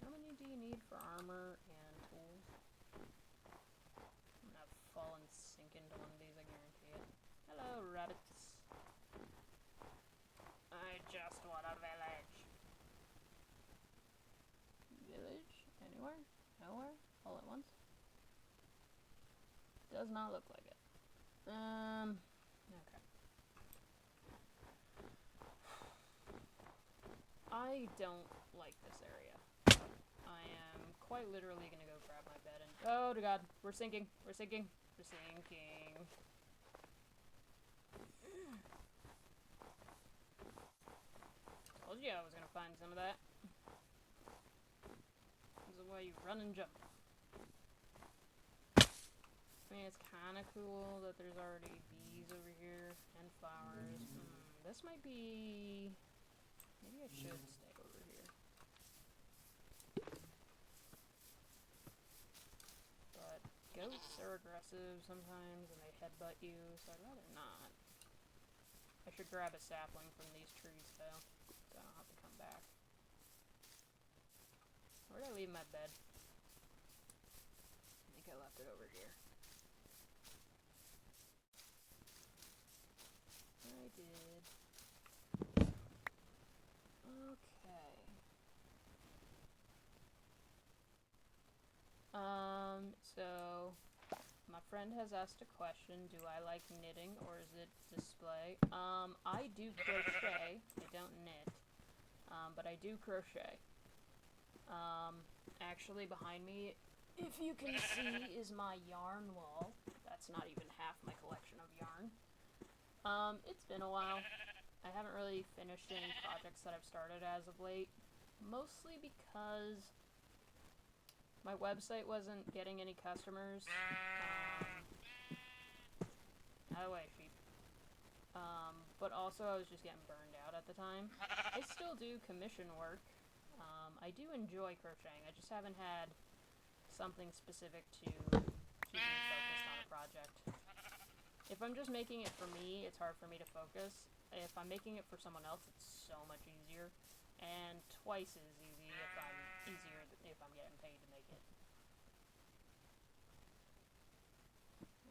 How many do you need for armor and tools? I'm gonna fall and sink into one of these, I guarantee it. Hello, rabbits. I just want a village. Village? Anywhere? Nowhere? All at once? Does not look like it. Okay. I don't like this area. I am quite literally gonna go grab my bed and... Oh, dear God. We're sinking. We're sinking. We're sinking. Told you I was gonna find some of that. This is why you run and jump. I mean, it's kind of cool that there's already bees over here and flowers. This might be... Maybe I should stay over here. But goats are aggressive sometimes and they headbutt you, so I'd rather not. I should grab a sapling from these trees though, so I don't have to come back. Where did I leave my bed? I think I left it over here. I did. Okay. So my friend has asked a question, do I like knitting or is it display? I do crochet. I don't knit. But I do crochet. Actually behind me, if you can see, is my yarn wall. That's not even half my collection of yarn. It's been a while. I haven't really finished any projects that I've started as of late. Mostly because my website wasn't getting any customers. Out of the way, sheep. But also I was just getting burned out at the time. I still do commission work. I do enjoy crocheting. I just haven't had something specific to keep me focused on a project. If I'm just making it for me, it's hard for me to focus. If I'm making it for someone else, it's so much easier. And twice as easy if I'm getting paid to make it.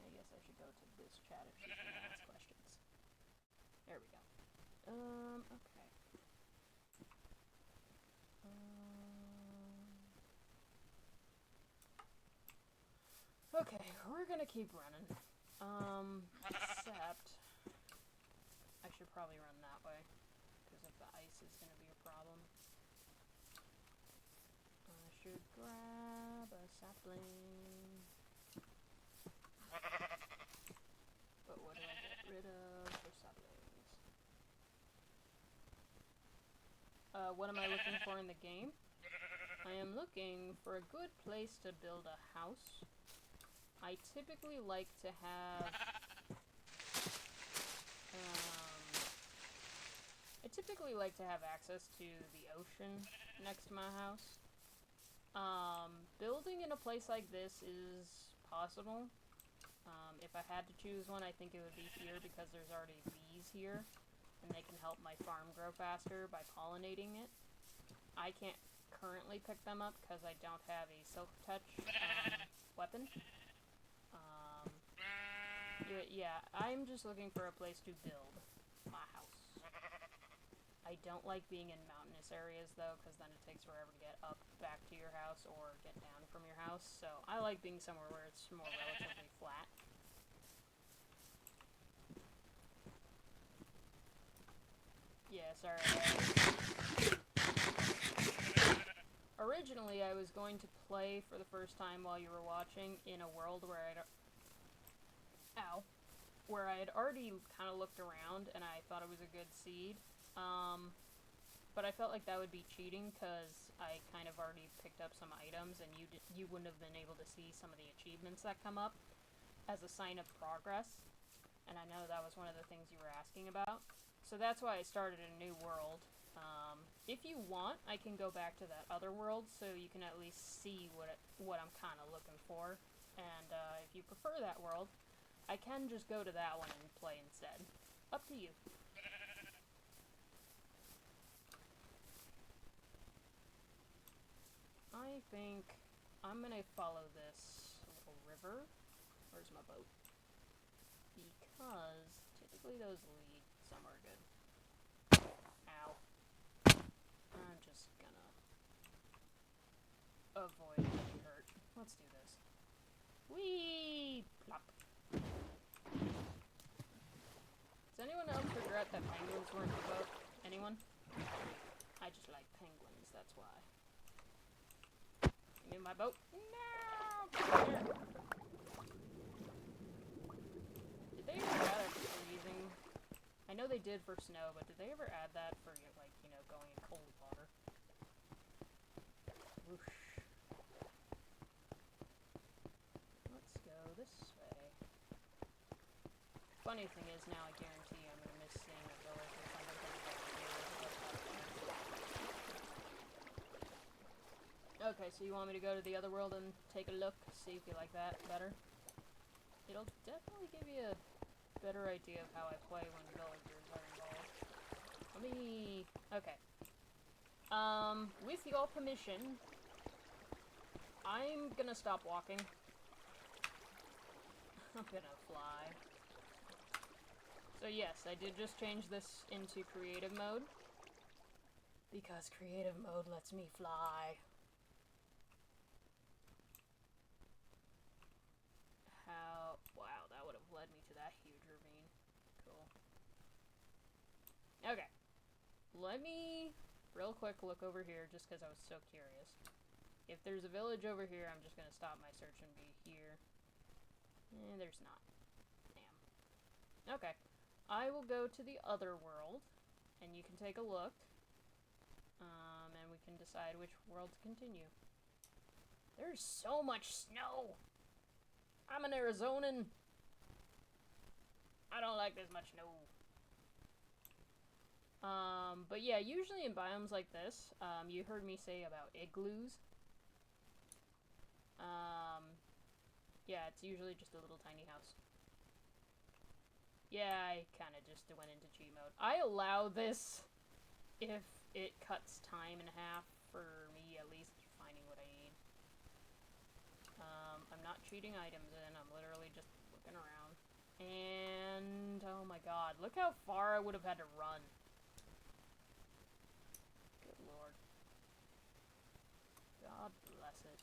I guess I should go to this chat if she's gonna ask questions. There we go. Okay. Okay, we're gonna keep running. Except I should probably run that way, because if the ice is going to be a problem. I should grab a sapling. But what do I get rid of for saplings? What am I looking for in the game? I am looking for a good place to build a house. I typically like to have access to the ocean next to my house. Building in a place like this is possible. If I had to choose one, I think it would be here because there's already bees here, and they can help my farm grow faster by pollinating it. I can't currently pick them up because I don't have a silk touch weapon. Yeah, I'm just looking for a place to build my house. I don't like being in mountainous areas though, because then it takes forever to get up back to your house or get down from your house, so I like being somewhere where it's more relatively flat. Yeah, sorry. Originally, I was going to play for the first time while you were watching in a world where where I had already kind of looked around and I thought it was a good seed. But I felt like that would be cheating because I kind of already picked up some items and you wouldn't have been able to see some of the achievements that come up as a sign of progress. And I know that was one of the things you were asking about. So that's why I started a new world. If you want, I can go back to that other world so you can at least see what I'm kind of looking for. And if you prefer that world, I can just go to that one and play instead. Up to you. I think I'm gonna follow this little river. Where's my boat? Because typically those lead somewhere good. Ow. I'm just gonna avoid getting hurt. Let's do this. Whee! Plop. Does anyone else regret that penguins weren't in the boat? Anyone? I just like penguins, that's why. Give me my boat. No! Did they ever add a freezing? I know they did for snow, but did they ever add that for, like, you know, going in cold water? Whoosh. Let's go this way. Funny thing is, now I guarantee I'm gonna miss seeing a village or something. Okay, so you want me to go to the other world and take a look, see if you like that better? It'll definitely give you a better idea of how I play when villagers are involved. Let me... Okay. With your permission, I'm gonna stop walking. I'm gonna fly. So yes, I did just change this into creative mode. Because creative mode lets me fly. Wow, that would have led me to that huge ravine. Cool. Okay. Let me, real quick, look over here, just because I was so curious. If there's a village over here, I'm just gonna stop my search and be here. There's not. Damn. Okay. I will go to the other world, and you can take a look. And we can decide which world to continue. There's so much snow! I'm an Arizonan! I don't like this much snow. But yeah, usually in biomes like this, you heard me say about igloos. Yeah, it's usually just a little tiny house. Yeah, I kind of just went into cheat mode. I allow this if it cuts time in half for me, at least, finding what I need. I'm not cheating items in, I'm literally just looking around. And, oh my god, look how far I would have had to run. Good lord. God bless it.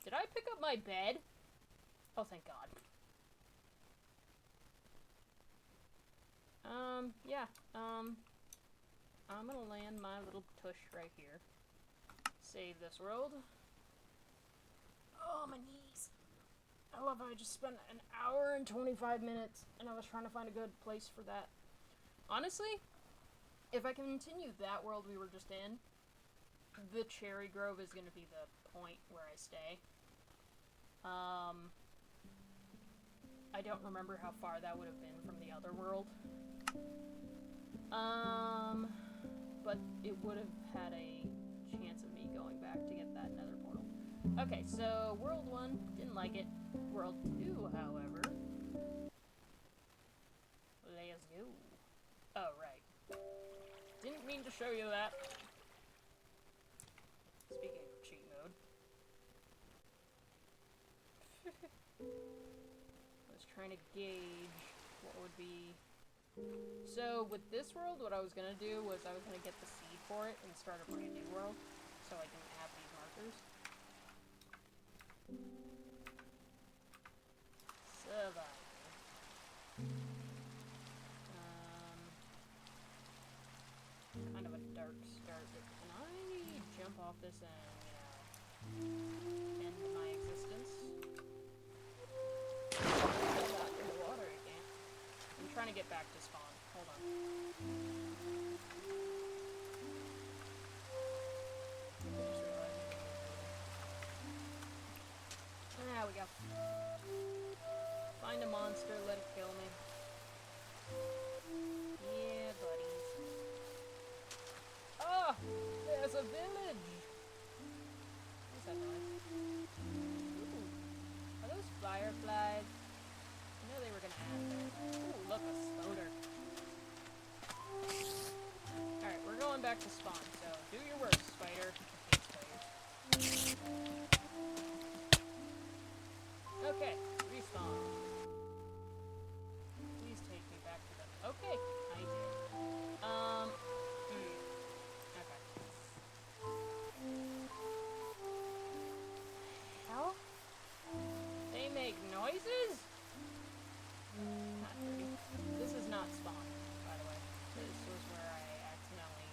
Did I pick up my bed? Oh, thank god. Yeah, I'm gonna land my little tush right here. Save this world. Oh, my knees. I love how I just spent an hour and 25 minutes, and I was trying to find a good place for that. Honestly, if I continue that world we were just in, the cherry grove is gonna be the point where I stay. I don't remember how far that would have been from the other world. But it would have had a chance of me going back to get that nether portal. Okay, so World 1, didn't like it. World 2, however. Let's go. Oh, right. Didn't mean to show you that. Speaking of cheat mode. I was trying to gauge what would be... So, with this world, what I was going to do was I was going to get the seed for it and start a brand new world, so I can have these markers. Survival. Kind of a dark start, but can I jump off this and, you know, end my existence? In the water, I can't. I'm trying to get back to spawn. Hold on. There we go. Find a monster, let it kill me. Yeah, buddies. Oh! There's a village! What's that noise? Ooh. Are those fireflies? I know they were gonna add there. Ooh, look, a spawner. Alright, we're going back to spawn, so do your work, spider. I hate spiders. Okay, respawn. Please take me back to them. Okay, I did. Okay. Hell? They make noises? Not pretty. This is not spawn, by the way. This was where I accidentally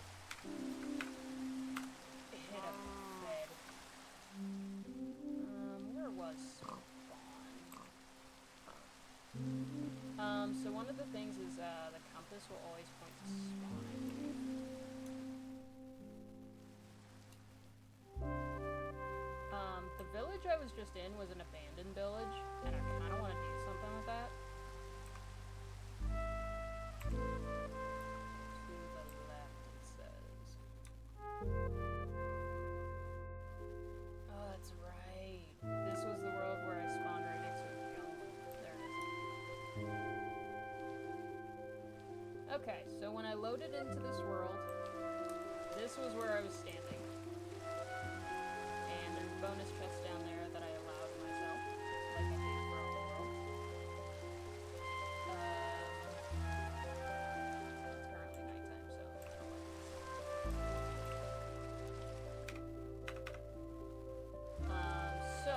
hit a bed. Where was spawn? So one of the things is, the compass will always point to spawn, I think. The village I was just in was an abandoned village, and I kinda wanna do something with that. To the left, it says. Oh, that's right. This was the world where I spawned right next to a jungle. There it is. Okay, so when I loaded into this world, this was where I was standing. And there's a bonus chest down there that I allowed myself, like I did for all the worlds. It's currently nighttime, so it's not like this. So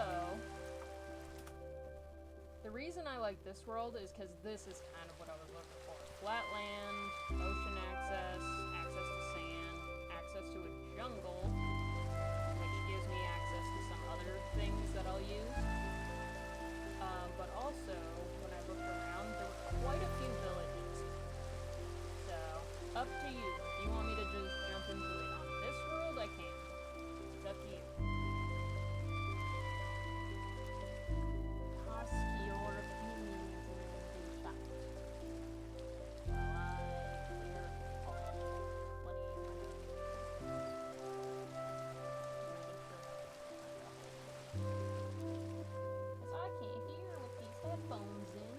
the reason I like this world is because this is kind of what I was looking for. Flat land, ocean access, access to sand, access to a jungle, which gives me access to some other things that I'll use. But also, when I looked around, there were quite a few villages. So, up to you. If you want me to just jump into it on this world, I can. It's up to you. Ask your opinions in fact. While I clear all 'cause I can't hear with these headphones in.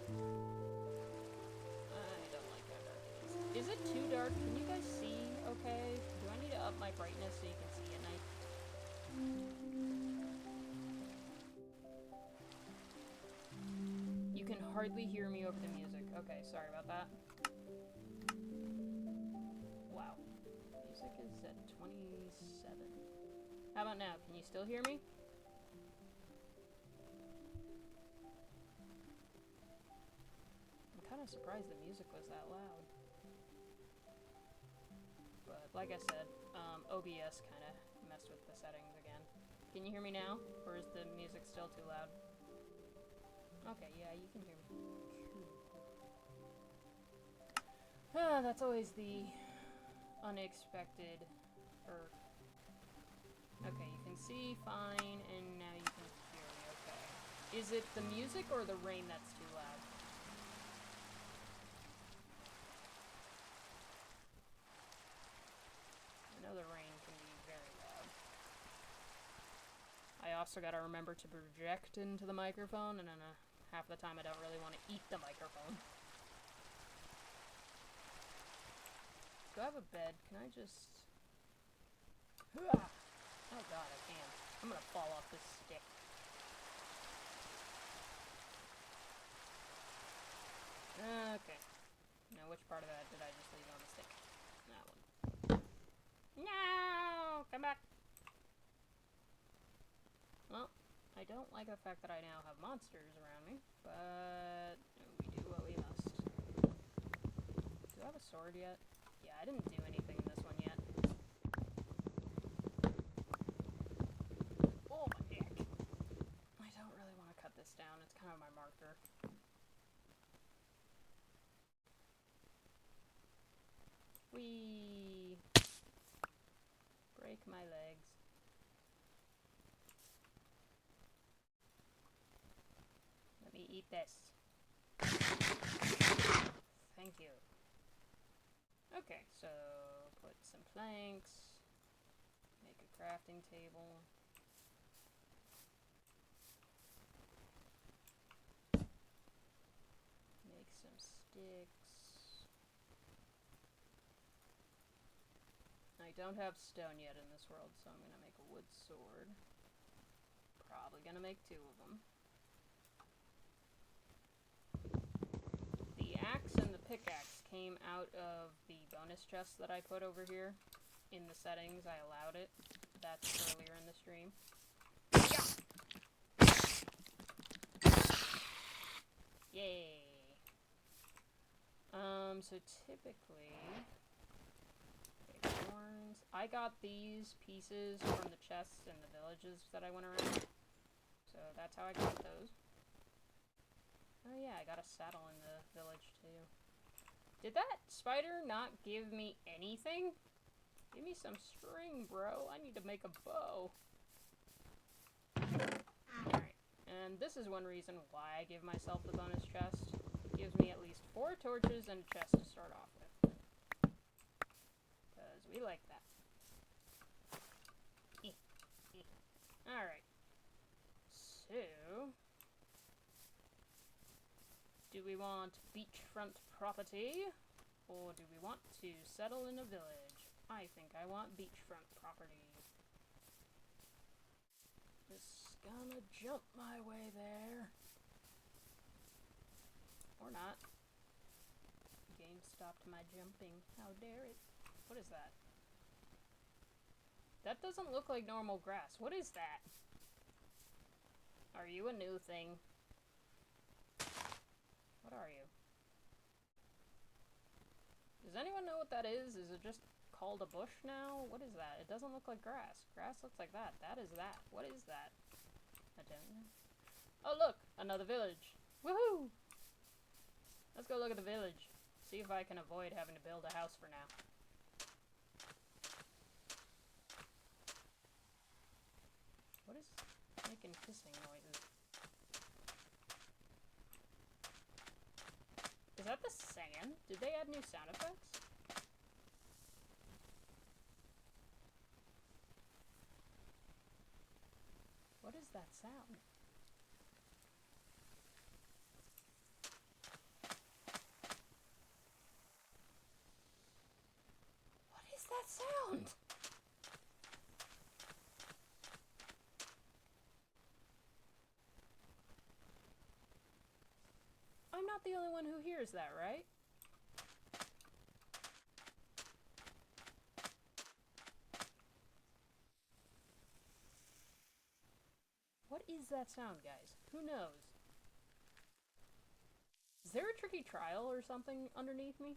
I don't like how dark it is. Is it too dark? Can you guys see okay? Do I need to up my brightness so you can see at night? You can hardly hear me over the music. Okay, sorry about that. Wow. Music is at 27. How about now? Can you still hear me? I'm kind of surprised the music was that loud. like I said, OBS kind of messed with the settings again. Can you hear me now? Or is the music still too loud? Okay, yeah, you can hear me. Cool. That's always the unexpected, okay, you can see fine, and now you can hear me okay. Is it the music or the rain that's too loud? I know the rain can be very loud. I also gotta remember to project into the microphone, and then half the time I don't really want to eat the microphone. Do I have a bed? Can I just... Oh god, I can. I'm gonna fall off this stick. Okay. Now, which part of that did I just leave on the stick? That one. No! Come back! Well, I don't like the fact that I now have monsters around me, but we do what we must. Do I have a sword yet? Yeah, I didn't do anything in this one yet. Oh, my neck! I don't really want to cut this down. It's kind of my marker. Whee! Break my legs. Let me eat this. Thank you. Okay, so put some planks, make a crafting table. Make some sticks. I don't have stone yet in this world, so I'm gonna make a wood sword. Probably gonna make 2 of them. The axe and the pickaxe came out of the bonus chest that I put over here. In the settings, I allowed it. That's earlier in the stream. Yay! So typically... horns. I got these pieces from the chests in the villages that I went around. So that's how I got those. Oh yeah, I got a saddle in the village too. Did that spider not give me anything? Give me some string, bro. I need to make a bow. Alright, and this is one reason why I give myself the bonus chest. It gives me at least 4 torches and a chest to start off with. Because we like that. Alright. So... do we want beachfront property? Or do we want to settle in a village? I think I want beachfront property. Just gonna jump my way there. Or not. Game stopped my jumping. How dare it? What is that? That doesn't look like normal grass. What is that? Are you a new thing? What are you? Does anyone know what that is? Is it just called a bush now? What is that? It doesn't look like grass. Grass looks like that. That is that. What is that? I don't know. Oh look! Another village! Woohoo! Let's go look at the village. See if I can avoid having to build a house for now. What is making hissing noises? Is that the sand? Did they add new sound effects? What is that sound? What is that sound? I'm not the only one who hears that, right? What is that sound, guys? Who knows? Is there a tricky trial or something underneath me?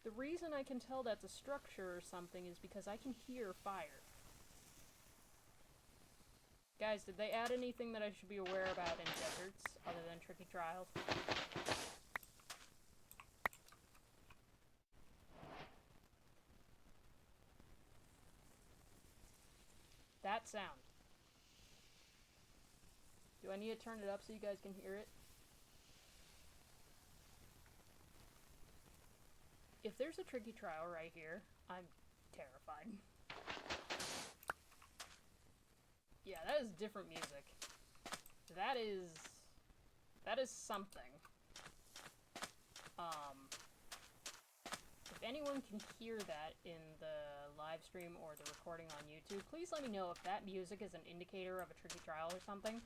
The reason I can tell that's a structure or something is because I can hear fire. Guys, did they add anything that I should be aware about in deserts other than tricky trials? That sound. Do I need to turn it up so you guys can hear it? If there's a tricky trial right here, I'm terrified. Yeah, that is different music. That is something. If anyone can hear that in the live stream or the recording on YouTube, please let me know if that music is an indicator of a tricky trial or something.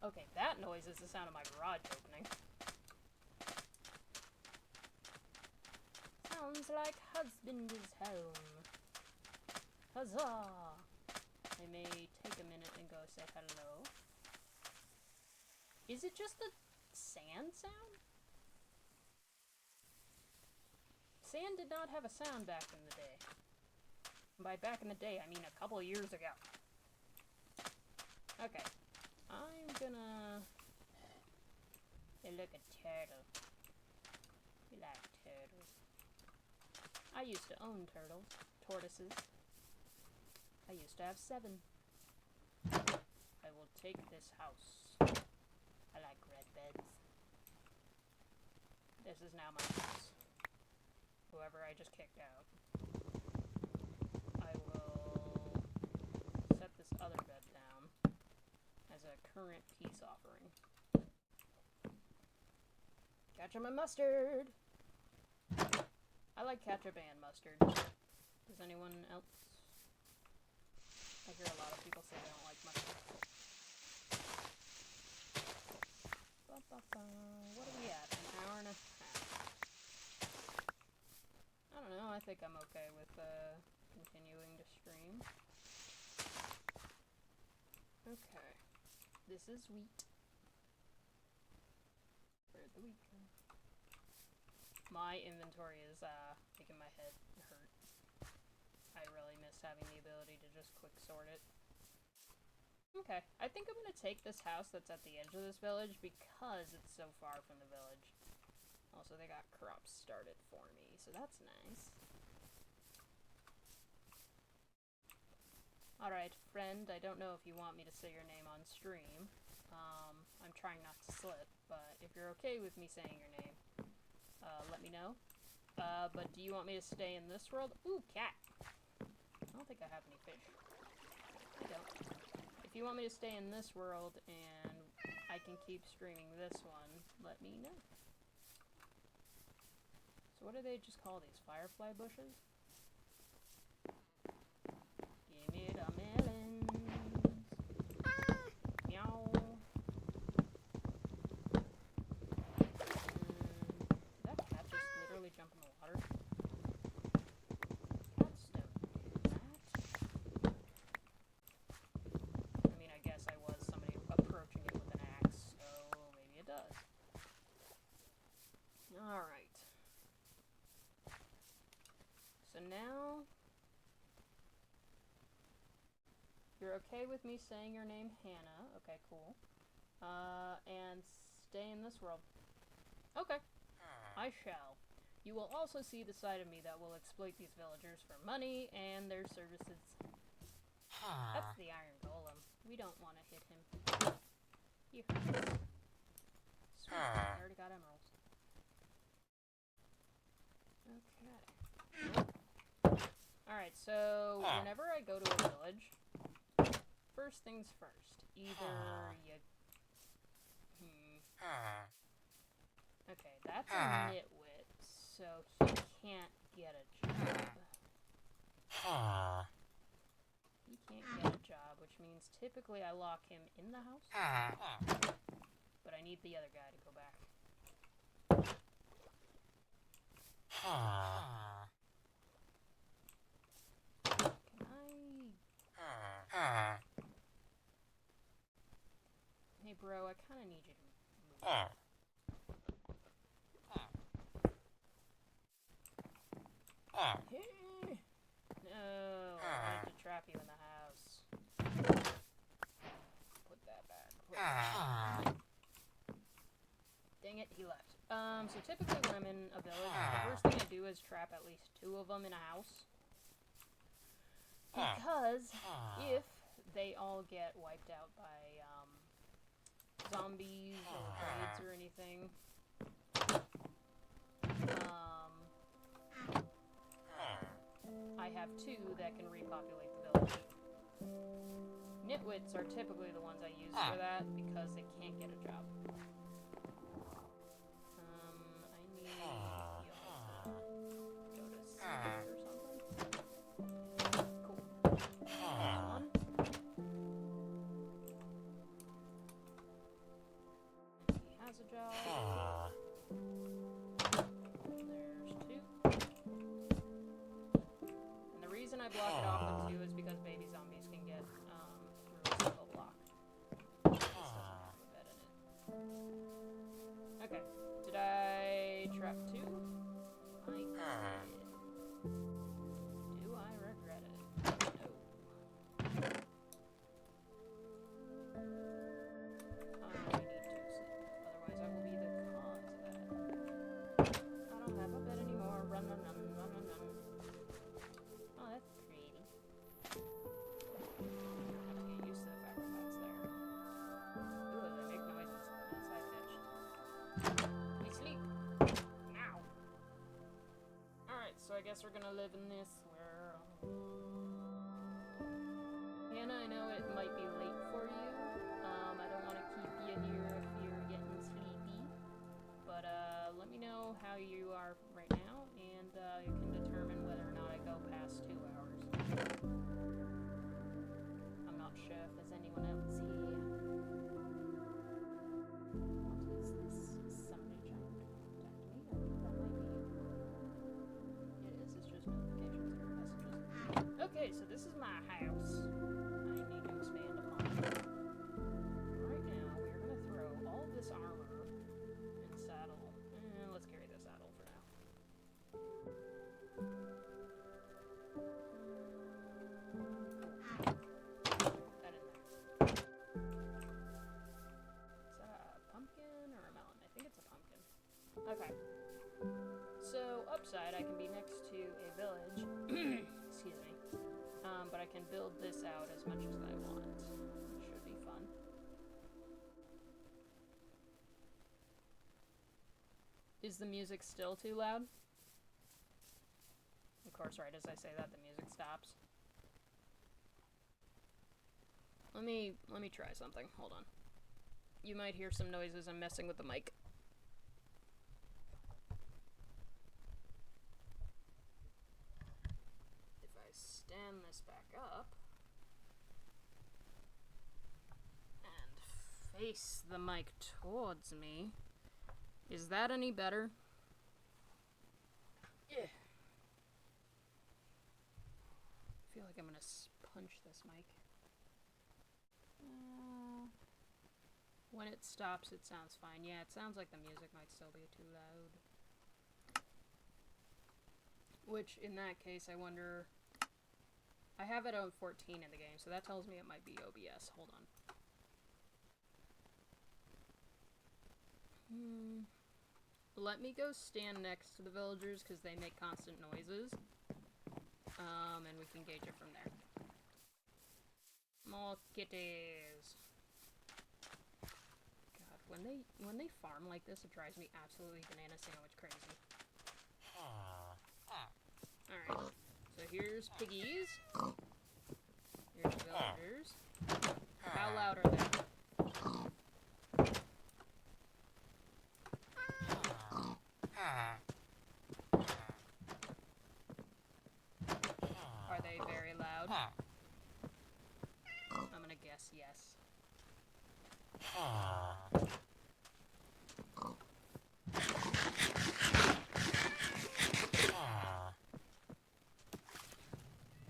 Okay, that noise is the sound of my garage opening. Sounds like husband is home. Huzzah! I may take a minute and go say hello. Is it just the sand sound? Sand did not have a sound back in the day. By back in the day, I mean a couple years ago. Okay. I'm gonna... Hey, look, a turtle. We like turtles. I used to own turtles. Tortoises. I used to have 7. I will take this house. I like red beds. This is now my house. Whoever I just kicked out. I will set this other bed down as a current peace offering. Ketchup and mustard! I like ketchup and mustard. Does anyone else? I hear a lot of people say they don't like mustard. What are we at? An hour and a half. I don't know, I think I'm okay with continuing to stream. Okay. This is wheat. Where'd the wheat go? My inventory is making my head hurt. I really miss having the ability to just quick sort it. Okay, I think I'm gonna take this house that's at the edge of this village because it's so far from the village. Also, they got crops started for me, so that's nice. Alright, friend, I don't know if you want me to say your name on stream. I'm trying not to slip, but if you're okay with me saying your name, let me know. But do you want me to stay in this world? Ooh, cat! I don't think I have any fish. I don't. If you want me to stay in this world and I can keep streaming this one, let me know. So what do they just call these? Firefly bushes? Give me the melons. Meow. Did that cat just literally jump in the water? Cats don't do that. I mean, I guess I was somebody approaching it with an axe, so maybe it does. Alright. So now, you're okay with me saying your name, Hannah. Okay, cool. And stay in this world. Okay. I shall. You will also see the side of me that will exploit these villagers for money and their services. That's the iron golem. We don't want to hit him. He hurts. Sweet, I already got emeralds. Okay. Alright, so whenever I go to a village, first things first. Either you... Okay, that's a nitwit, so he can't get a job. He can't get a job, which means typically I lock him in the house. But I need the other guy to go back. Hey bro, I kinda need you to move. No, I wanted to trap you in the house. Put that back. Dang it, he left. So typically when I'm in a village, the first thing I do is trap at least 2 of them in a house. Because if they all get wiped out by, zombies or raids or anything, I have 2 that can repopulate the village. Nitwits are typically the ones I use for that because they can't get a job. I need y'all to go to sleep or something. Cool. There's one. And he has a job. There's 2. And the reason I block it off with 2 is because baby zombies can get through a single block. This doesn't have a bed in it. Okay. Did I trap 2? I did. Do I regret it? No. I need to sleep. Otherwise I will be the cause of that. I don't have a bed anymore. Run, run, run, run, run, run. Oh, that's pretty. I have to get used to the fact that that's there. Ooh, they make noises once I finished. We sleep. Now. Alright, so I guess we're gonna live in this world. Hannah, I know it might be late for you. I don't want to keep you here if you're getting sleepy. But, let me know how you are right now, and, you can determine whether or not I go past 2 hours. I'm not sure if there's anyone else here. What is this? Is somebody trying to contact me? I think that might be... It is. It's just notifications or messages. Okay, so this is my house. I need to expand upon it. Right now, we're gonna throw all of this armor and saddle. Let's carry the saddle for now. Put that in there. Is that a pumpkin or a melon? I think it's a pumpkin. Okay. So, upside, I can be next to a village. Excuse me. But I can build this out as much as I want. It should be fun. Is the music still too loud? Of course, right as I say that, the music stops. Let me try something. Hold on. You might hear some noises. I'm messing with the mic. If I stand this back up and face the mic towards me, is that any better? Yeah. I feel like I'm gonna punch this mic. When it stops, it sounds fine. Yeah, it sounds like the music might still be too loud. Which, in that case, I wonder... I have it on 14 in the game, so that tells me it might be OBS. Hold on. Let me go stand next to the villagers, because they make constant noises. And we can gauge it from there. More kitties. God, when they farm like this, it drives me absolutely banana sandwich crazy. Alright, so here's piggies. Here's villagers. How loud are they? Are they very loud? I'm gonna guess yes.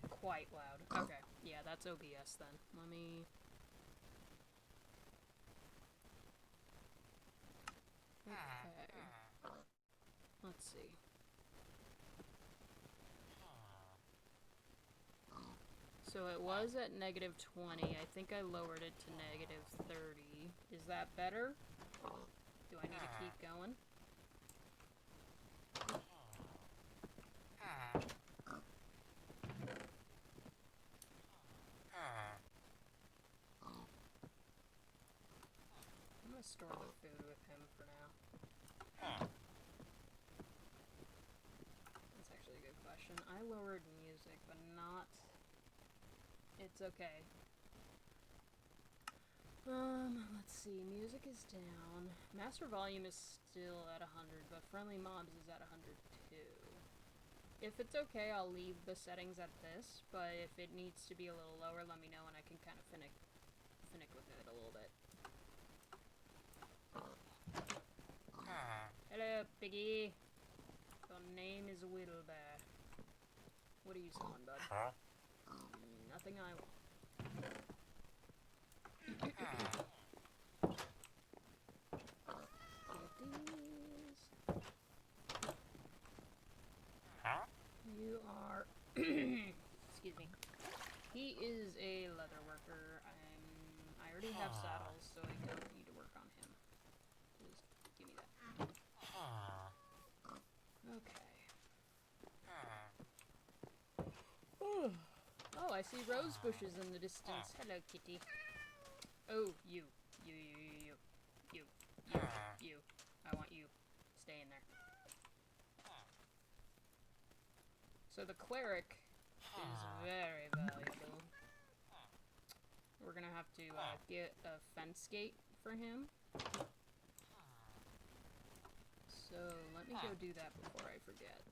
Quite loud. Okay, yeah, that's OBS then. Let me... Okay. Let's see. So it was at -20. I think I lowered it to -30. Is that better? Do I need to keep going? I'm gonna store the food with him for now. That's actually a good question. I lowered music, but not... It's okay. Let's see. Music is down. Master volume is still at 100, but friendly mobs is at 102. If it's okay, I'll leave the settings at this, but if it needs to be a little lower, let me know and I can kind of finick with it a little bit. Hello, piggy. Your name is Whittlebear. What are you selling, bud? Nothing I want. You are... Excuse me. He is a leather worker. I already have saddles, so I don't need to work on him. Just give me that. Okay. Oh, I see rose bushes in the distance. Hello, kitty. Oh, you. You. I want you. Stay in there. So the cleric is very valuable. We're gonna have to get a fence gate for him. So let me go do that before I forget.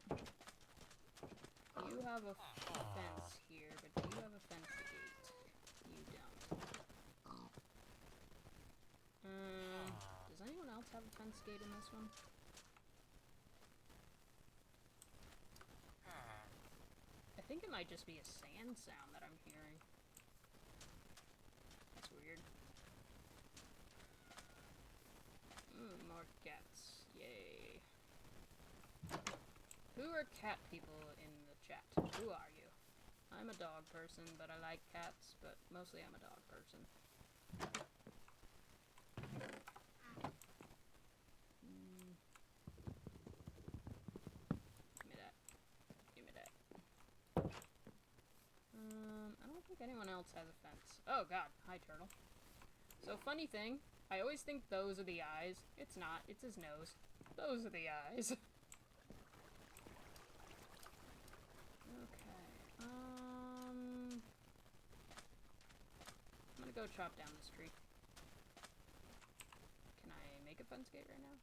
You have a fence here, but do you have a fence gate? You don't. Does anyone else have a fence gate in this one? I think it might just be a sand sound that I'm hearing. That's weird. More cats. Yay. Who are cat people in the chat? Who are you? I'm a dog person, but I like cats, but mostly I'm a dog person. Give me that. I don't think anyone else has a fence. Oh god, hi turtle. So funny thing, I always think those are the eyes. It's not, it's his nose. Those are the eyes. Okay, I'm gonna go chop down this tree. Can I make a fence gate right now?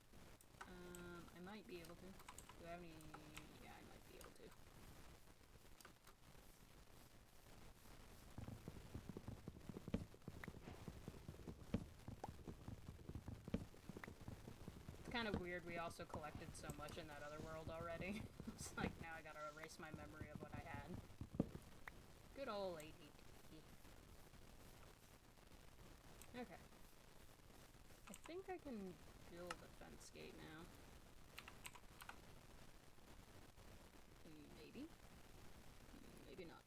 I might be able to. Do I have any... Yeah, I might be able to. It's kind of weird we also collected so much in that other world already. It's like, now I gotta erase my memory of what I had. Good old lady. Okay. I think I can build a fence gate now. Maybe. Maybe not.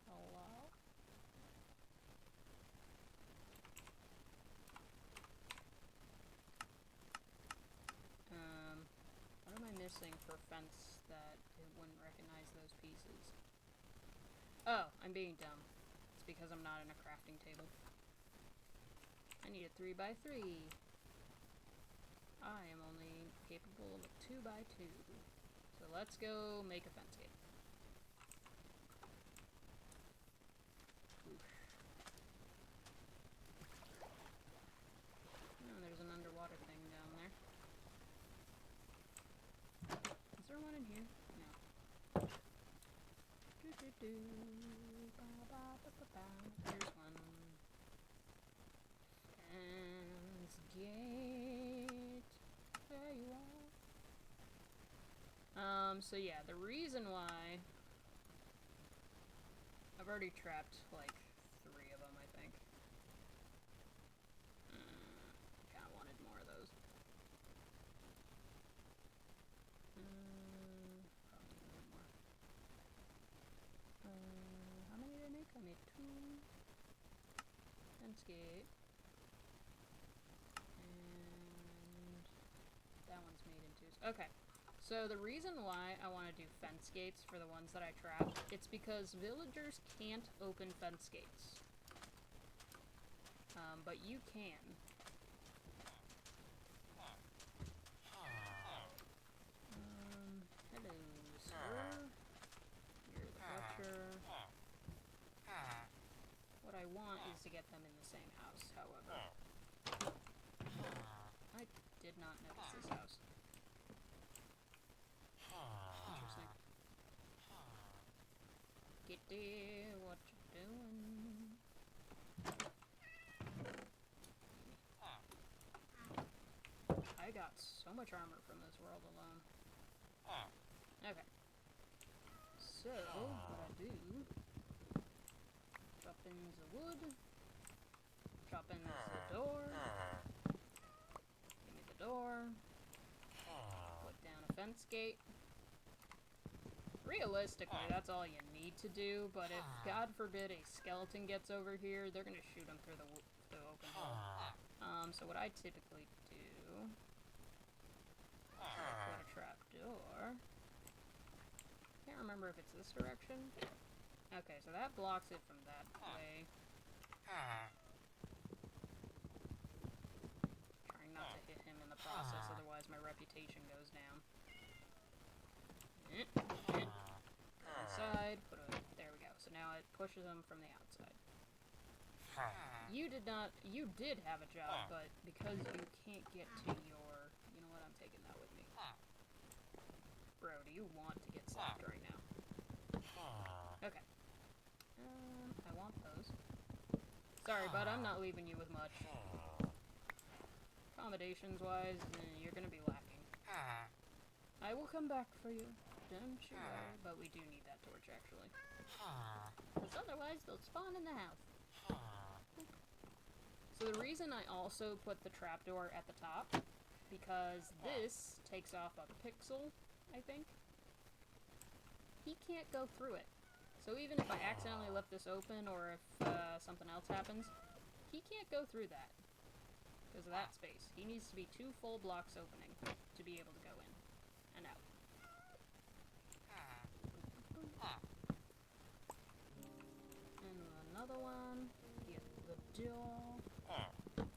Hello? What am I missing for fence that it wouldn't recognize those pieces? Oh, I'm being dumb. It's because I'm not in a crafting table. I need a 3x3. I am only capable of a 2x2. So let's go make a fence gate. Oof. Oh, there's an underwater thing down there. Is there one in here? No. Here's one. Fence gate. There you are. So yeah, the reason why I've already trapped like made 2 fence gate. And that one's made in 2s. Okay. So the reason why I want to do fence gates for the ones that I trapped, it's because villagers can't open fence gates. But you can. Hello, sir. You're the butcher. What I want is to get them in the same house, however. I did not notice this house. Interesting. Kitty, what you doing? I got so much armor from this world alone. Okay. So, what I do... Chop in the wood. Chop in the door. Give me the door. Put down a fence gate. Realistically, that's all you need to do, but if, God forbid, a skeleton gets over here, they're gonna shoot him through the open hole. So what I typically do... Put a trap door. Can't remember if it's this direction. Okay, so that blocks it from that way. Trying not to hit him in the process, otherwise my reputation goes down. Inside, there we go. So now it pushes him from the outside. You did have a job, but because you can't get to your... You know what, I'm taking that with me. Bro, do you want to get slapped right now? Okay. I want those. Sorry, bud, I'm not leaving you with much. Accommodations-wise, you're gonna be lacking. I will come back for you. Don't you worry, but we do need that torch, actually. Because otherwise, they'll spawn in the house. So the reason I also put the trapdoor at the top, because this takes off a pixel, I think. He can't go through it. So even if I accidentally left this open, or if something else happens, he can't go through that. Because of that space. He needs to be 2 full blocks opening to be able to go in and out. And another one. Get the door. And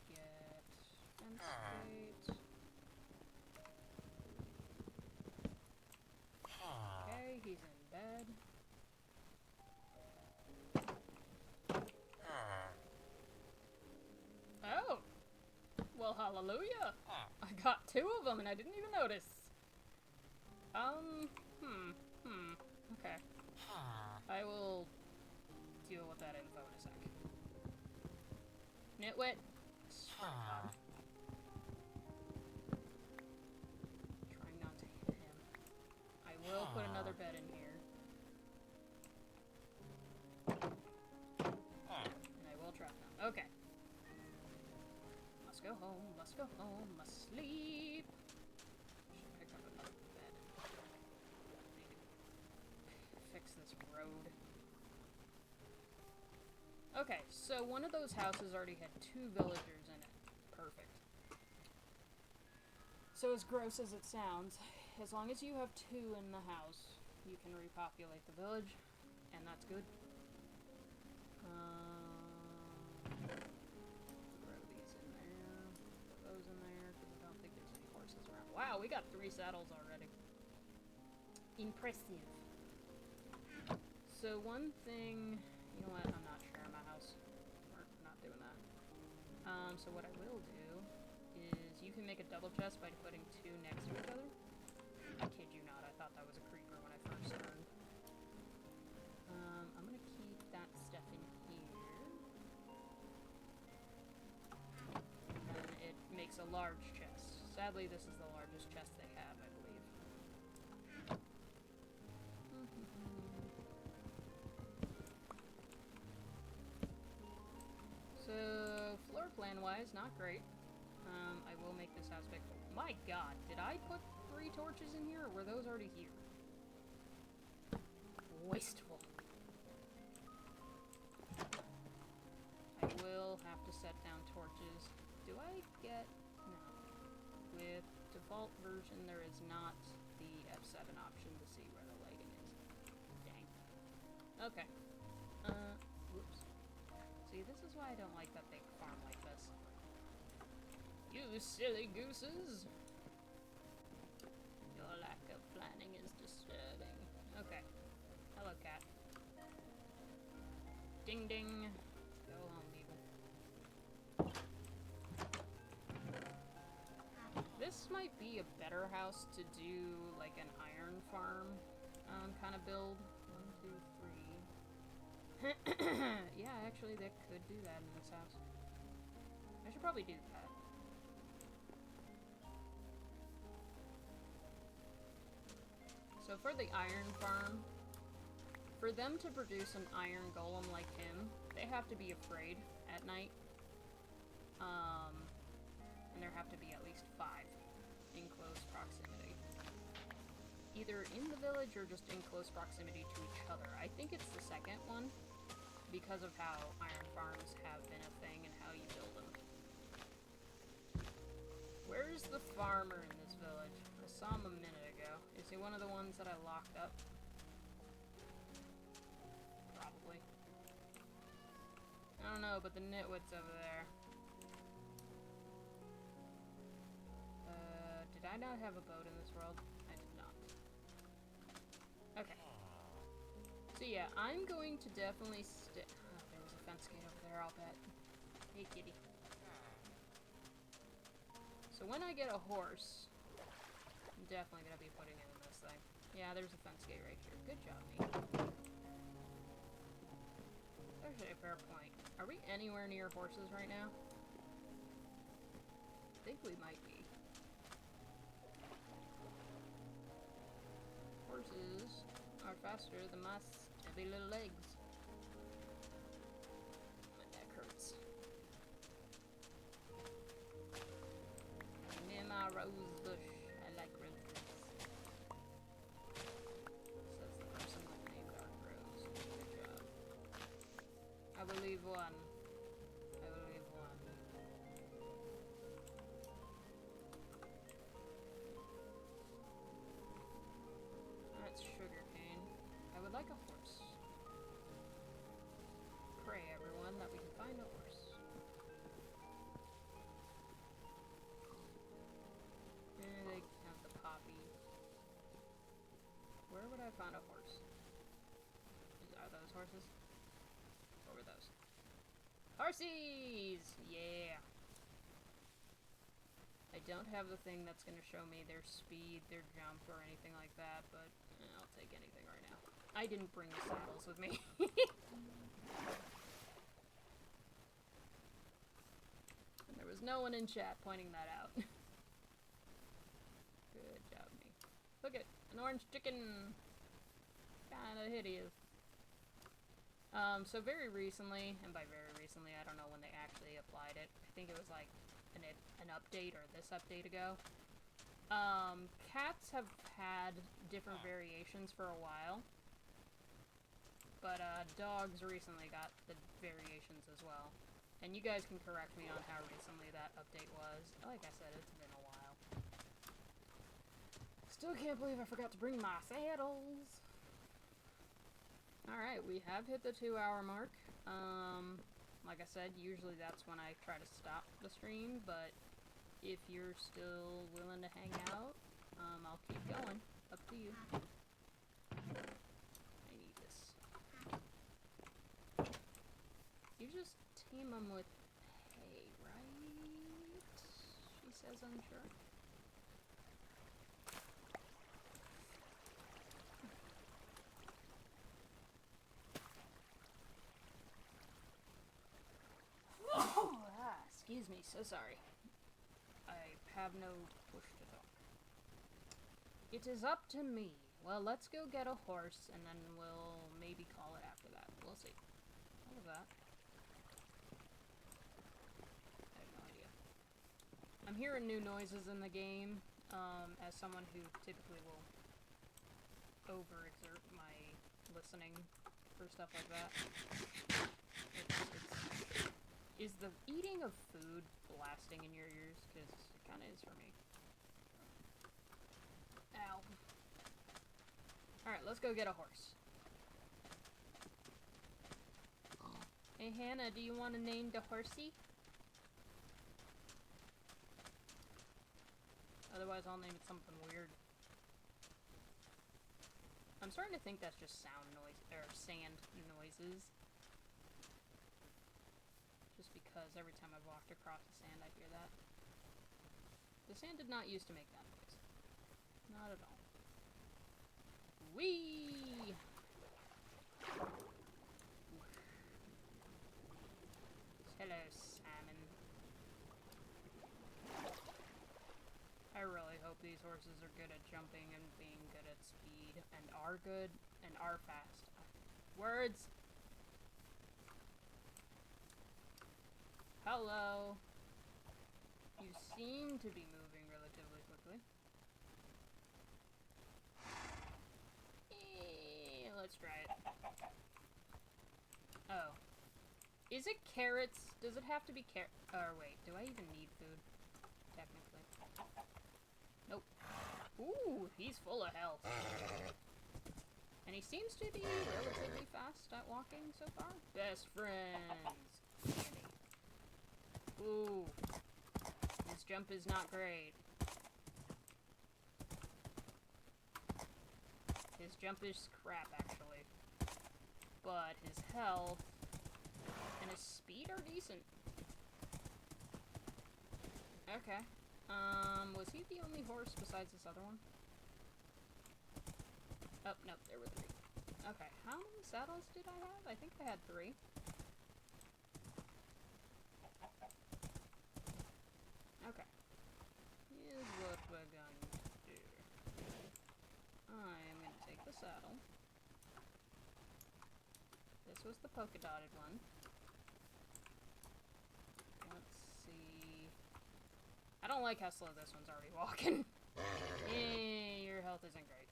get fence gate. Okay, he's in bed. Oh! Well, hallelujah! I got 2 of them and I didn't even notice. Okay. I will deal with that info in a sec. Nitwit! Trying not to hit him. I will put another bed in here. And I will trap them. Okay. Must go home, must sleep. Should pick up another bed. Need to fix this road. Okay, so one of those houses already had 2 villagers in it. Perfect. So as gross as it sounds, as long as you have 2 in the house, you can repopulate the village, and that's good. Throw these in there, throw those in there, because I don't think there's any horses around. Wow, we got 3 saddles already. Impressive. So one thing, you know what, I'm not sharing my house. We're not doing that. So what I will do is you can make a double chest by putting 2 next to each other. I kid you not, I thought that was a creeper when I first learned. I'm gonna keep that stuff in here. And then it makes a large chest. Sadly, this is the largest chest they have, I believe. So, floor plan-wise, not great. I will make this house big. My god, did I put 3 torches in here, or were those already here? Wasteful. I will have to set down torches. Do I get... No. With default version, there is not the F7 option to see where the lighting is. Dang. Okay. Whoops. See, this is why I don't like that big farm like this. You silly gooses! Your lack of planning is disturbing. Okay. Hello, cat. Ding ding. Go home, people. This might be a better house to do, like, an iron farm, kind of build. 1, 2, 3. Yeah, actually, they could do that in this house. I should probably do that. So for the iron farm, for them to produce an iron golem like him, they have to be afraid at night. And there have to be at least 5 in close proximity. Either in the village or just in close proximity to each other. I think it's the second one, because of how iron farms have been a thing and how you build them. Where's the farmer in this village? I saw him a minute ago. Is he one of the ones that I locked up? Probably. I don't know, but the nitwit's over there. Did I not have a boat in this world? I did not. Okay. So yeah, I'm going to definitely stick... Oh, there was a fence gate over there, I'll bet. Hey, kitty. So when I get a horse, I'm definitely going to be putting it in this thing. Yeah, there's a fence gate right here. Good job, me. Actually, a fair point. Are we anywhere near horses right now? I think we might be. Horses are faster than my stubby little legs. My neck hurts. Near my rose bush. I like roses. Says the person with the name Darkrose. Good job. I will leave one. I will leave one. That's sugarcane. I would like a horse. Pray, everyone, that we can find a horse. And they have the poppy. Where would I find a horse? Are those horses? What were those? Horsies! Yeah! I don't have the thing that's going to show me their speed, their jump, or anything like that, but I'll take anything right now. I didn't bring the saddles with me. And there was no one in chat pointing that out. Good job, me. Look at an orange chicken! Kinda hideous. So very recently, and by very recently, I don't know when they actually applied it. I think it was like an update or this update ago. Cats have had different variations for a while, but dogs recently got the variations as well. And you guys can correct me on how recently that update was. Like I said, it's been a while. Still can't believe I forgot to bring my saddles. Alright, we have hit the 2-hour mark. Like I said, usually that's when I try to stop the stream, but if you're still willing to hang out, I'll keep going. Up to you. I need this. You just tame them with hay, right? She says unsure. Excuse me, so sorry. I have no push to talk. It is up to me. Well, let's go get a horse, and then we'll maybe call it after that. We'll see. What was that? I have no idea. I'm hearing new noises in the game, as someone who typically will overexert my listening for stuff like that. Is the eating of food blasting in your ears? Because it kind of is for me. Ow. Alright, let's go get a horse. Hey Hannah, do you want to name the horsey? Otherwise I'll name it something weird. I'm starting to think that's just sound noise, or sand noises. Just because every time I've walked across the sand I hear that. The sand did not used to make that noise. Not at all. Whee! Hello, salmon. I really hope these horses are good at jumping and being good at speed, and are good, and are fast. Words! Hello! You seem to be moving relatively quickly. Let's try it. Oh. Is it carrots? Does it have to be carrot? Or wait, do I even need food? Technically. Nope. Ooh, he's full of health. And he seems to be relatively fast at walking so far. Best friends. Candy. Ooh. His jump is not great. His jump is crap, actually. But his health and his speed are decent. Okay. Was he the only horse besides this other one? Oh, no, there were 3. Okay, how many saddles did I have? I think I had 3. Okay. Here's what we're going to do. I am going to take the saddle. This was the polka dotted one. Let's see. I don't like how slow this one's already walking. Your health isn't great.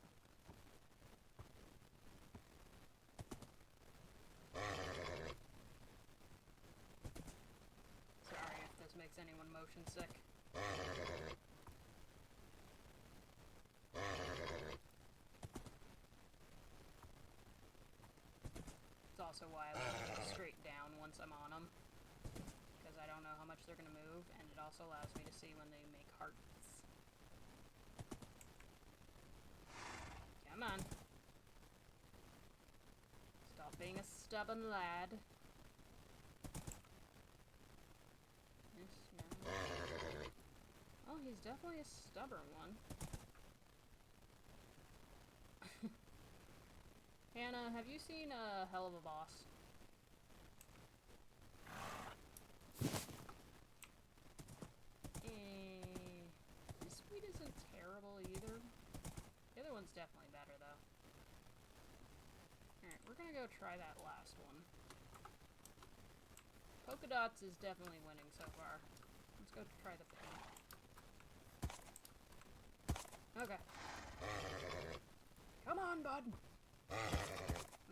Sorry if this makes anyone motion sick. It's also why I like to go straight down once I'm on them. Because I don't know how much they're going to move, and it also allows me to see when they make hearts. Come on. Stop being a stubborn lad. Yes, no. Oh, he's definitely a stubborn one. Hannah, have you seen a Hell of a Boss? His speed isn't terrible either. The other one's definitely better, though. Alright, we're gonna go try that last one. Polka Dots is definitely winning so far. Let's go try the paint. Okay. Come on, bud!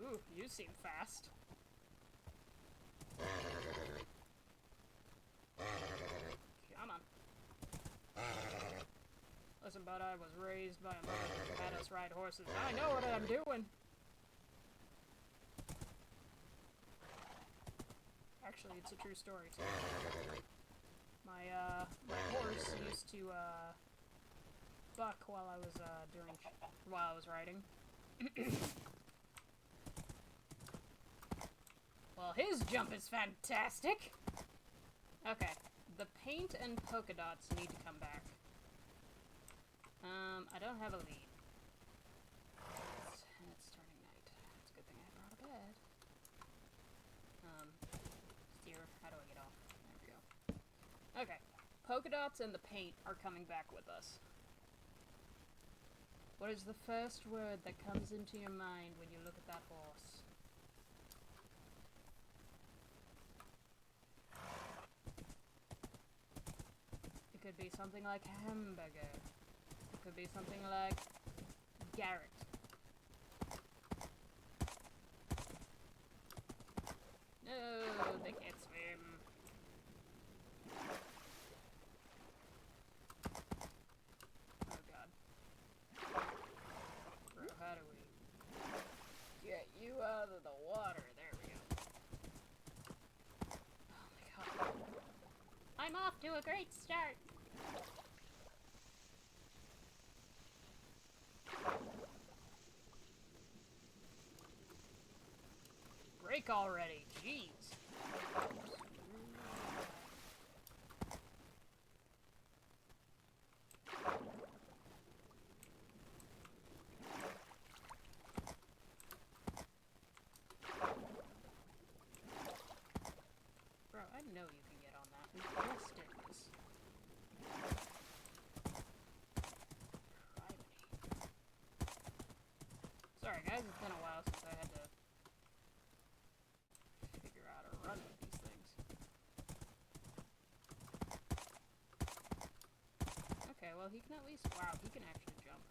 Ooh, you seem fast. Come on. Listen, bud, I was raised by a mother who had us ride horses. I know what I'm doing! Actually, it's a true story, too. My horse used to, buck while I was riding. Well, his jump is fantastic! Okay, the paint and polka dots need to come back. I don't have a lead. It's turning night. It's a good thing I brought a bed. Steer, how do I get off? There we go. Okay, polka dots and the paint are coming back with us. What is the first word that comes into your mind when you look at that horse? It could be something like hamburger. It could be something like Garrett. I'm off to a great start. Break already, jeez. Bro, I know you can get on that. We just did this. Sorry guys, it's been a while since I had to figure out a run with these things. Okay, well he can at least, wow, he can actually jump.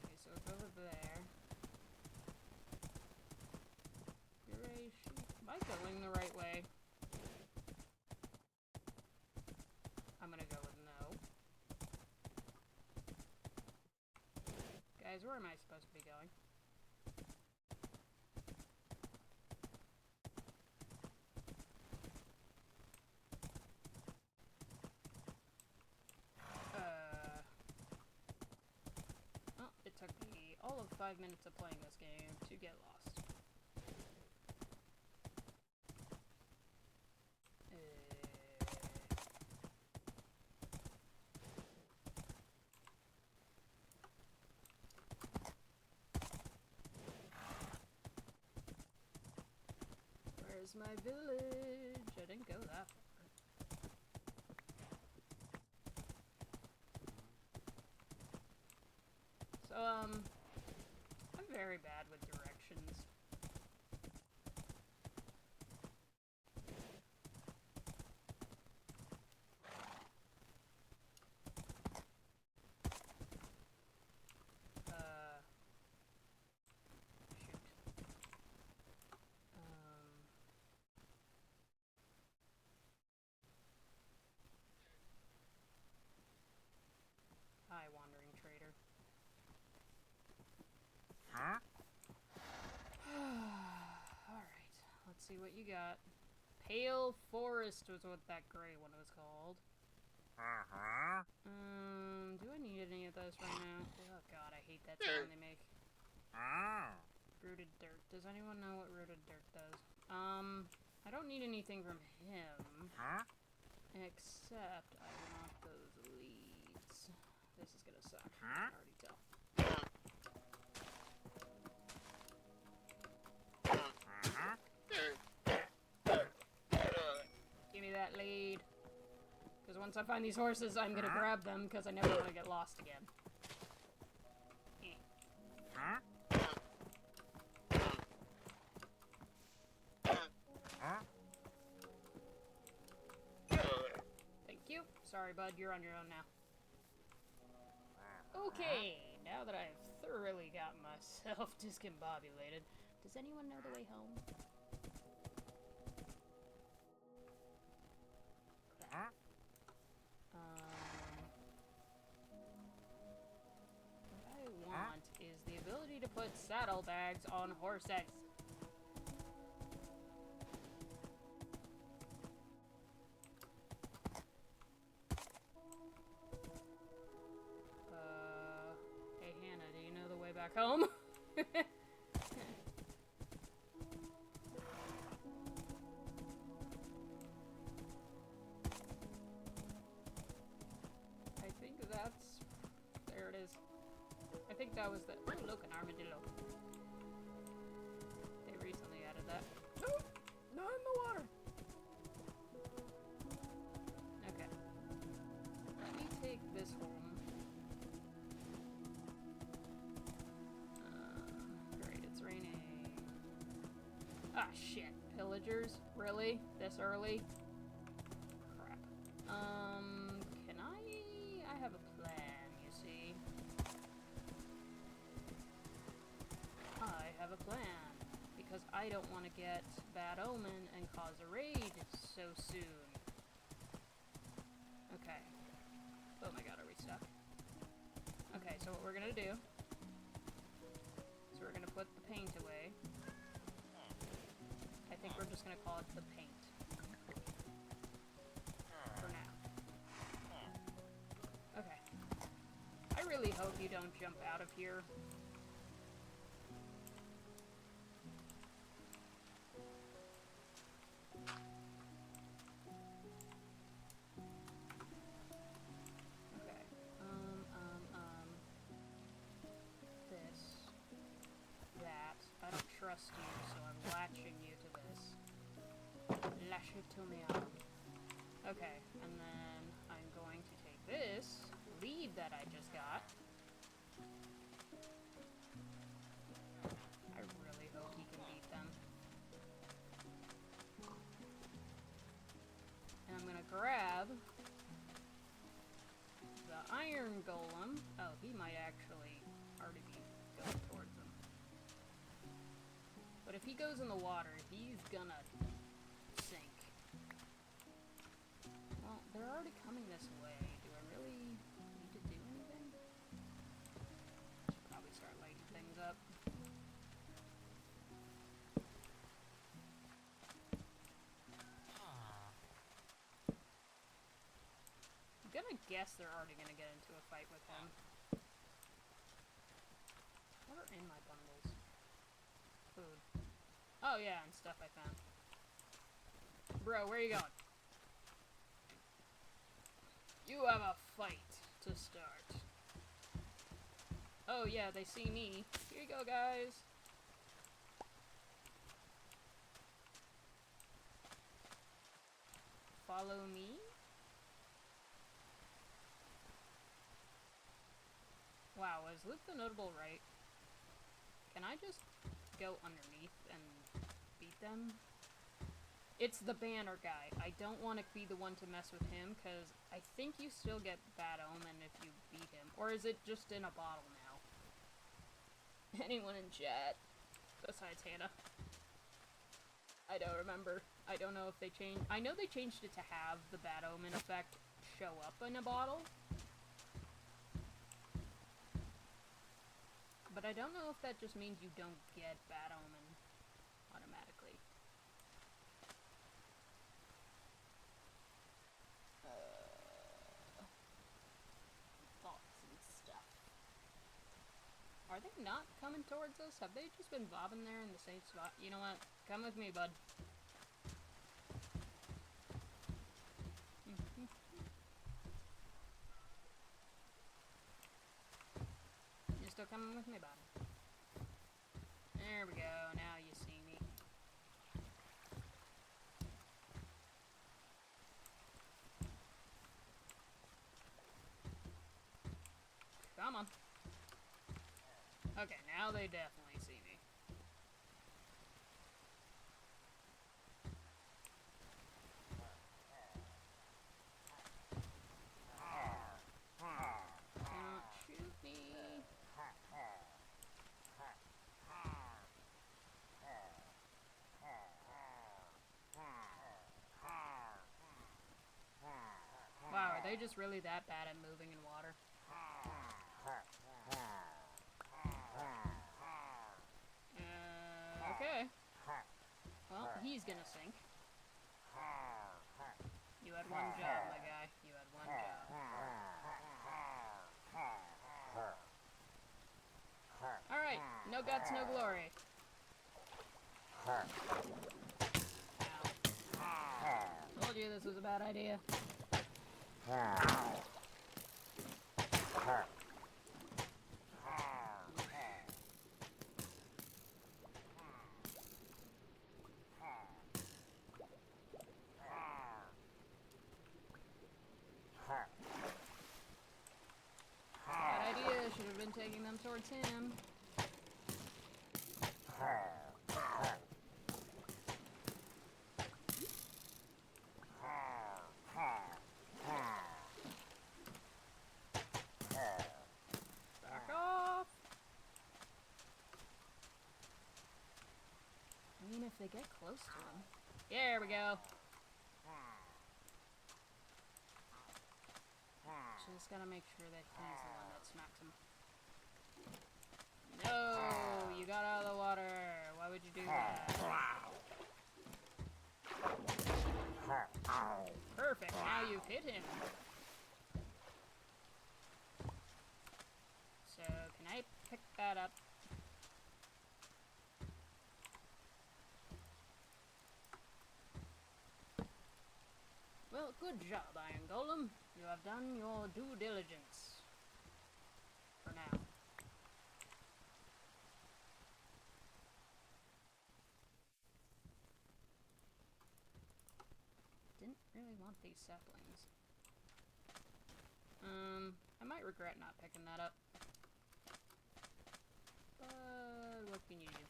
Okay, so it's over there. You're a sheep. Am I going the right way? I'm gonna go with no. Guys, where am I supposed to be going? Oh, it took me all of 5 minutes of playing this game to get lost. Where's my village? I didn't go that far. So, I'm very bad with directions. Shoot. Hi, wandering trader. Huh? Alright, let's see what you got. Pale Forest was what that gray one was called. Uh-huh. Do I need any of those right now? Oh god, I hate that sound they make. Rooted dirt. Does anyone know what rooted dirt does? I don't need anything from him. Huh? Except I want those leads. This is gonna suck. I Huh? can already tell. Give me that lead. Because once I find these horses, I'm gonna grab them because I never want to get lost again. Huh? Huh? Thank you. Sorry, bud. You're on your own now. Okay, now that I've thoroughly got myself discombobulated, does anyone know the way home? Huh? What I want is the ability to put saddlebags on horses. Hey Hannah, do you know the way back home? I think that's... there it is. I think that was the... oh, look, an armadillo. They recently added that. Nope! Not in the water! Okay. Let me take this home. Great, it's raining. Ah, shit. Pillagers? Really? This early? Crap. Can I have a plan, you see. I have a plan. Because I don't want to get Bad Omen and cause a raid so soon. Okay. Oh my god, are we stuck? Okay, so what we're gonna do is we're gonna put the paint away. we're just gonna call it the paint. For now. Okay. I really hope you don't jump out of here. Okay. This. That. I don't trust you, so I'm latching you to this. Lash it to me up. Okay, and then I'm going to take this lead that I just got. I really hope he can beat them. And I'm gonna grab the iron golem. Oh, he might actually already be going towards them. But if he goes in the water, he's gonna sink. Well, they're already coming this way. Do I really need to do anything? Should probably start lighting things up. I'm gonna guess they're already gonna get into a fight with him. What are in my bundles? Food. Oh yeah, and stuff I found. Bro, where are you going? You have a fight to start. Oh yeah, they see me. Here you go, guys. Follow me? Wow, is Luke the Notable right? Can I just go underneath and beat them? It's the banner guy. I don't want to be the one to mess with him, because I think you still get Bad Omen if you beat him. Or is it just in a bottle now? Anyone in chat? Besides Hannah. I don't remember. I don't know if they changed... I know they changed it to have the Bad Omen effect show up in a bottle. But I don't know if that just means you don't get Bad Omen automatically. Thoughts and stuff. Are they not coming towards us? Have they just been bobbing there in the same spot? You know what? Come with me, bud. You're still coming with me, bud. There we go. Now you see me. Come on. Okay, now they definitely see me. Don't shoot me. Wow, are they just really that bad at moving in water? Okay. Well, he's gonna sink. You had one job, my guy. You had one job. Alright, no guts, no glory. Ow. Told you this was a bad idea. Bad idea, should have been taking them towards him. Back off! I mean, if they get close to him. There we go. Just gotta make sure that he's the one that smacks him. No! You got out of the water! Why would you do that? Perfect, now you've hit him. So, can I pick that up? Well, good job, Iron Golem. You have done your due diligence. For now. Didn't really want these saplings. I might regret not picking that up. But what can you do?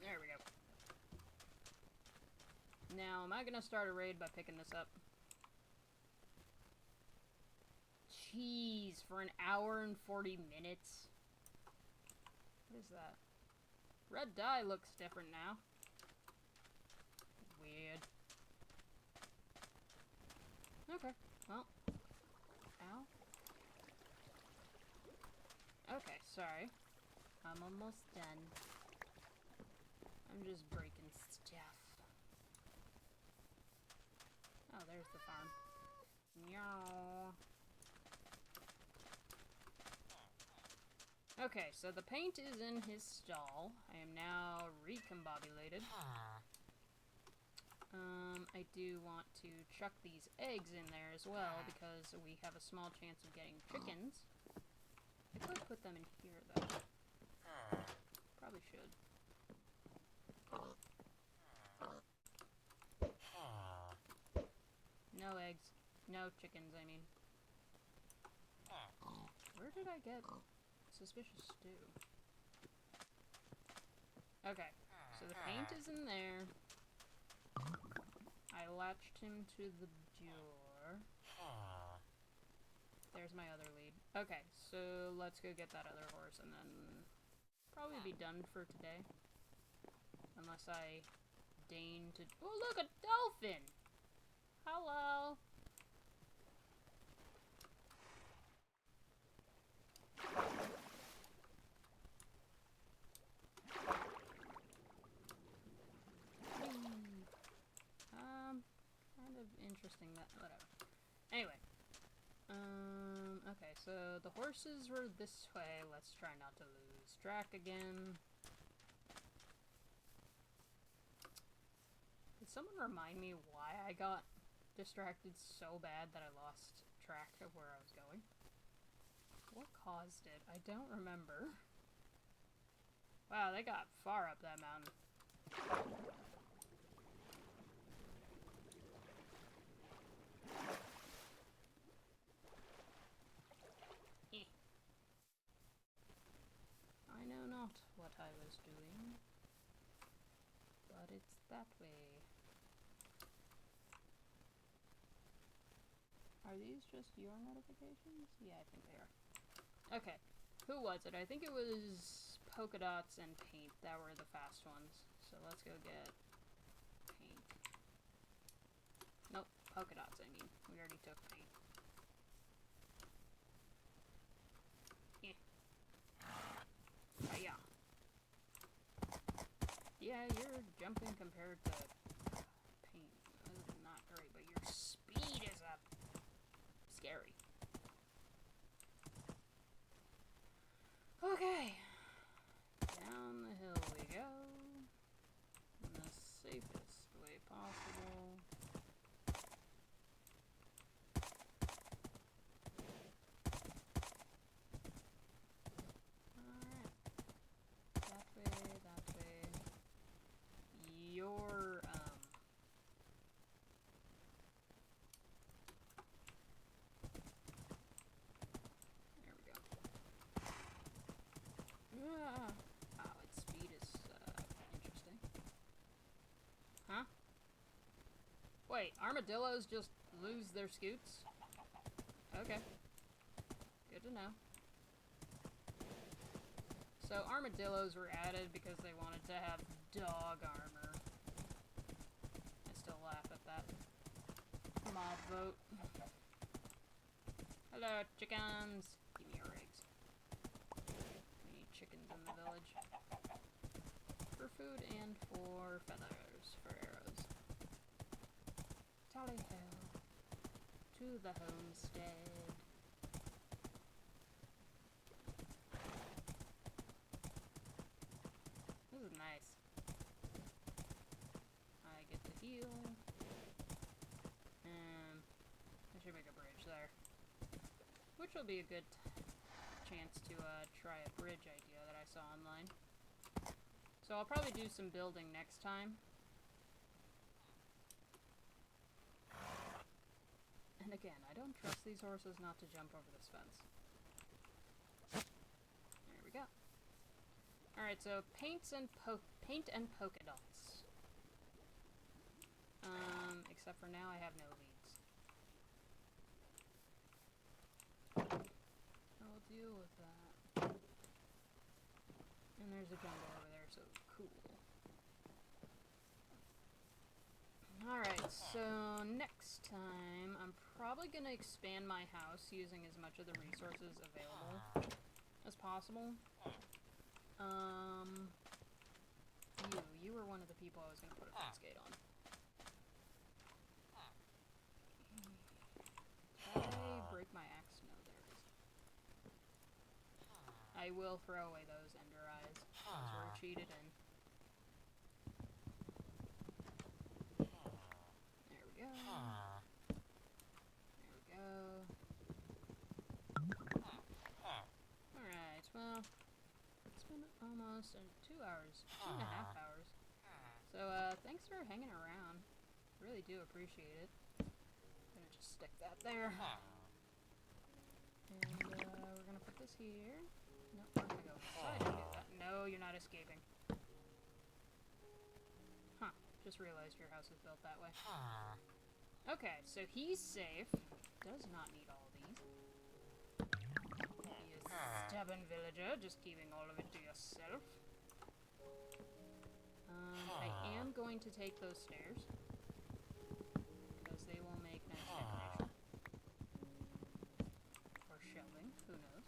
There we go. Now, am I gonna start a raid by picking this up? Jeez, for an hour and 40 minutes? What is that? Red dye looks different now. Weird. Okay, well. Ow. Okay, sorry. I'm almost done. I'm just breaking stuff. Oh, there's the farm. Meow. Okay, so the paint is in his stall. I am now recombobulated. I do want to chuck these eggs in there as well, because we have a small chance of getting chickens. I could put them in here, though. Probably should. No eggs. No chickens, I mean. Where did I get suspicious stew? Okay, so the paint is in there. I latched him to the door. There's my other lead. Okay, so let's go get that other horse and then probably be done for today. Unless I deign to... Oh, look, a dolphin! Hello! Kind of interesting that... whatever. Anyway. Okay, so the horses were this way. Let's try not to lose track again. Could someone remind me why I got distracted so bad that I lost track of where I was going? What caused it? I don't remember. Wow, they got far up that mountain. I know not what I was doing, but it's that way. Are these just your notifications? Yeah, I think they are. Okay, who was it? I think it was polka dots and paint that were the fast ones. So let's go get paint. Nope, polka dots, I mean. We already took paint. Yeah. Yeah, you're jumping compared to paint. That is not great, but your speed is up. Scary. Okay. Down the hill we go. In the safest way possible. Alright. That way, that way. Your, there we go. Wow, its speed is, interesting. Huh? Wait, armadillos just lose their scoots? Okay. Good to know. So armadillos were added because they wanted to have dog armor. I still laugh at that. Mob vote. Hello, chickens! Give me your eggs. We need chickens in the village. for food and for feathers, for arrows. Tally ho. To the homestead. This is nice. I get to heal. I should make a bridge there. Which will be a good chance to try a bridge idea that I saw online. So I'll probably do some building next time. And again, I don't trust these horses not to jump over this fence. There we go. Alright, so paint and polka dots. Except for now I have no leads. I'll deal with that. And there's a jungle over there, so cool. Alright, so next time I'm probably gonna expand my house using as much of the resources available as possible. You were one of the people I was gonna put a fence gate on. Did I break my axe? No, there it is. I will throw away those ender eyes. Those were cheated in. There we go. There we go. Alright, well, it's been almost 2 hours, 2.5 hours. So, thanks for hanging around. Really do appreciate it. I'm gonna just stick that there. And, we're gonna put this here. Nope, we're gonna go inside and do that. No, you're not escaping. Huh, just realized your house is built that way. Okay, so he's safe. Does not need all these. You stubborn villager, just keeping all of it to yourself. I am going to take those stairs. Because they will make nice decoration. Or shelving, who knows.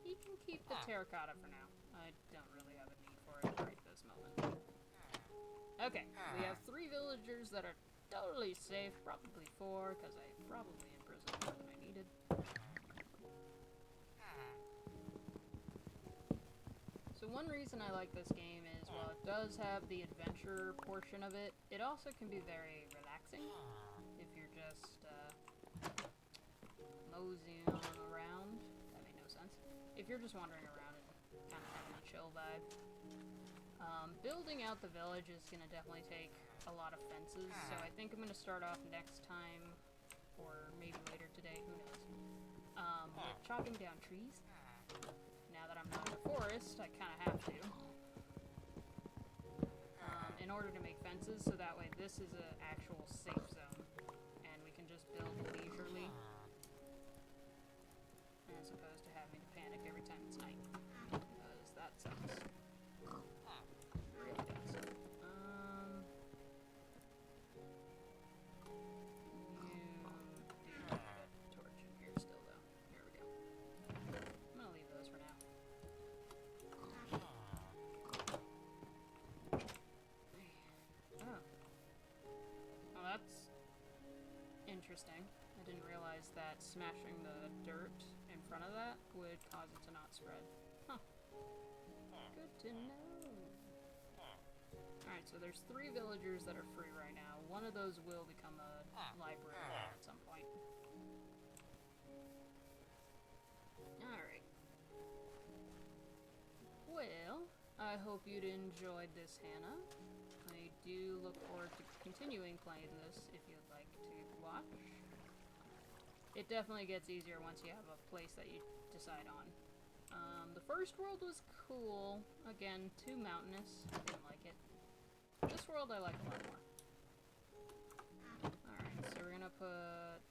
He can keep the terracotta for now. I don't really have a need for it right this moment. Okay, we have 3 villagers that are totally safe. Probably 4, because I probably imprisoned more than I needed. So one reason I like this game is, while it does have the adventure portion of it, it also can be very relaxing if you're just moseying around. That made no sense. If you're just wandering around and kind of having a chill vibe. Building out the village is going to definitely take a lot of fences, so I think I'm going to start off next time, or maybe later today, who knows, with chopping down trees. Now that I'm not in the forest, I kind of have to. In order to make fences, so that way this is an actual safe zone, and we can just build leisurely, as opposed to having to panic every time it's night, because that sucks. Really does. You do need a torch in here still, though. Here we go. I'm gonna leave those for now. Oh. Well, that's interesting. I didn't realize that smashing the dirt in front of that would cause it to not spread. Huh. Good to know. Alright, so there's 3 villagers that are free right now. One of those will become a library at some point. Alright. Well, I hope you'd enjoyed this, Hannah. I do look forward to continuing playing this if you'd like to watch. It definitely gets easier once you have a place that you decide on. The first world was cool. Again, too mountainous. I didn't like it. This world I like a lot more. Alright, so we're gonna put...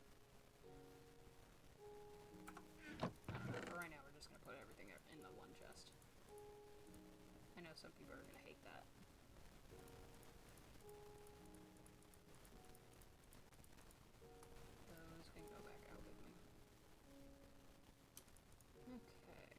I don't know, for right now we're just gonna put everything in the one chest. I know some people are gonna hate that. Those can go back out with me. Okay.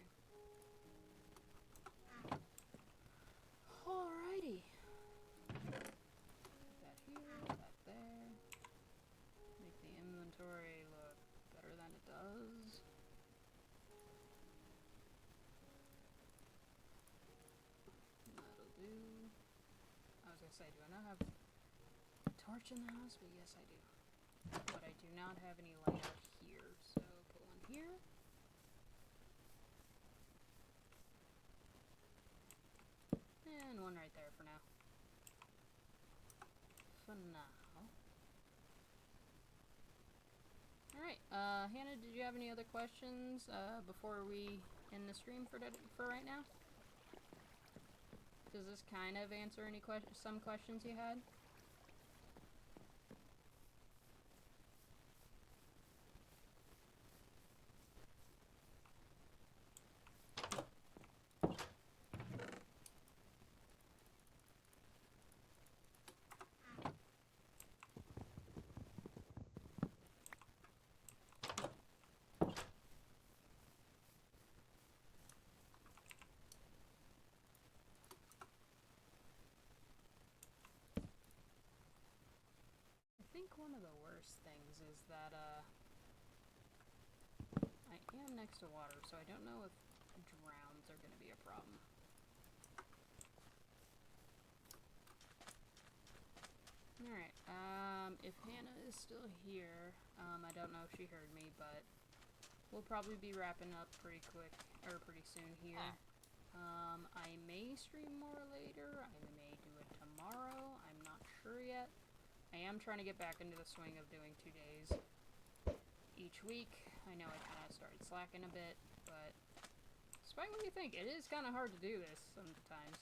Yes, I do. I now have a torch in the house, but yes, I do. But I do not have any light out here, so put one here. And one right there for now. For now. Alright, Hannah, did you have any other questions before we end the stream for right now? Does this kind of answer any some questions you had? I think one of the worst things is that, I am next to water, so I don't know if drowns are going to be a problem. Alright, if Hannah is still here, I don't know if she heard me, but we'll probably be wrapping up pretty quick, or pretty soon here. I may stream more later, I may do it tomorrow, I'm not sure yet. I am trying to get back into the swing of doing 2 days each week. I know I kind of started slacking a bit, but despite what you think, it is kind of hard to do this sometimes.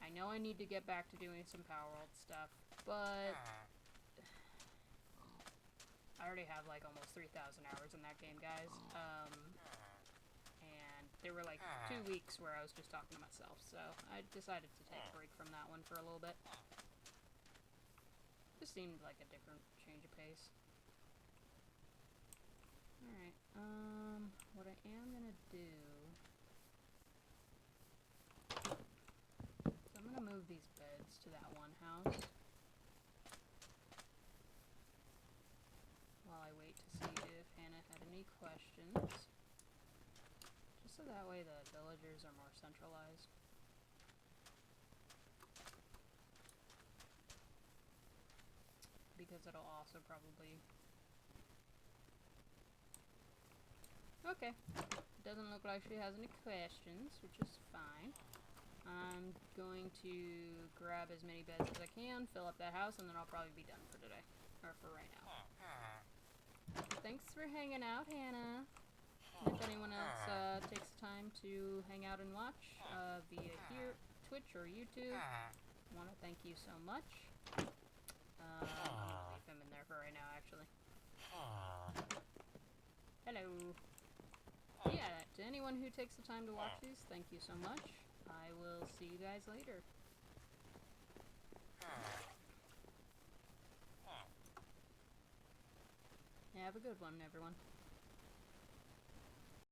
I know I need to get back to doing some Power World stuff, but I already have like almost 3,000 hours in that game, guys. And there were like 2 weeks where I was just talking to myself, so I decided to take a break from that one for a little bit. Just seemed like a different change of pace. Alright, what I am gonna do is I'm gonna move these beds to that one house while I wait to see if Hannah had any questions. Just so that way the villagers are more centralized. Because it'll also probably... Okay. Doesn't look like she has any questions, which is fine. I'm going to grab as many beds as I can, fill up that house, and then I'll probably be done for today. Or for right now. Thanks for hanging out, Hannah. And if anyone else takes the time to hang out and watch via here, Twitch or YouTube, I want to thank you so much. I'm gonna leave him in there for right now, actually. Hello. Yeah, to anyone who takes the time to watch these, thank you so much. I will see you guys later. Have a good one, everyone.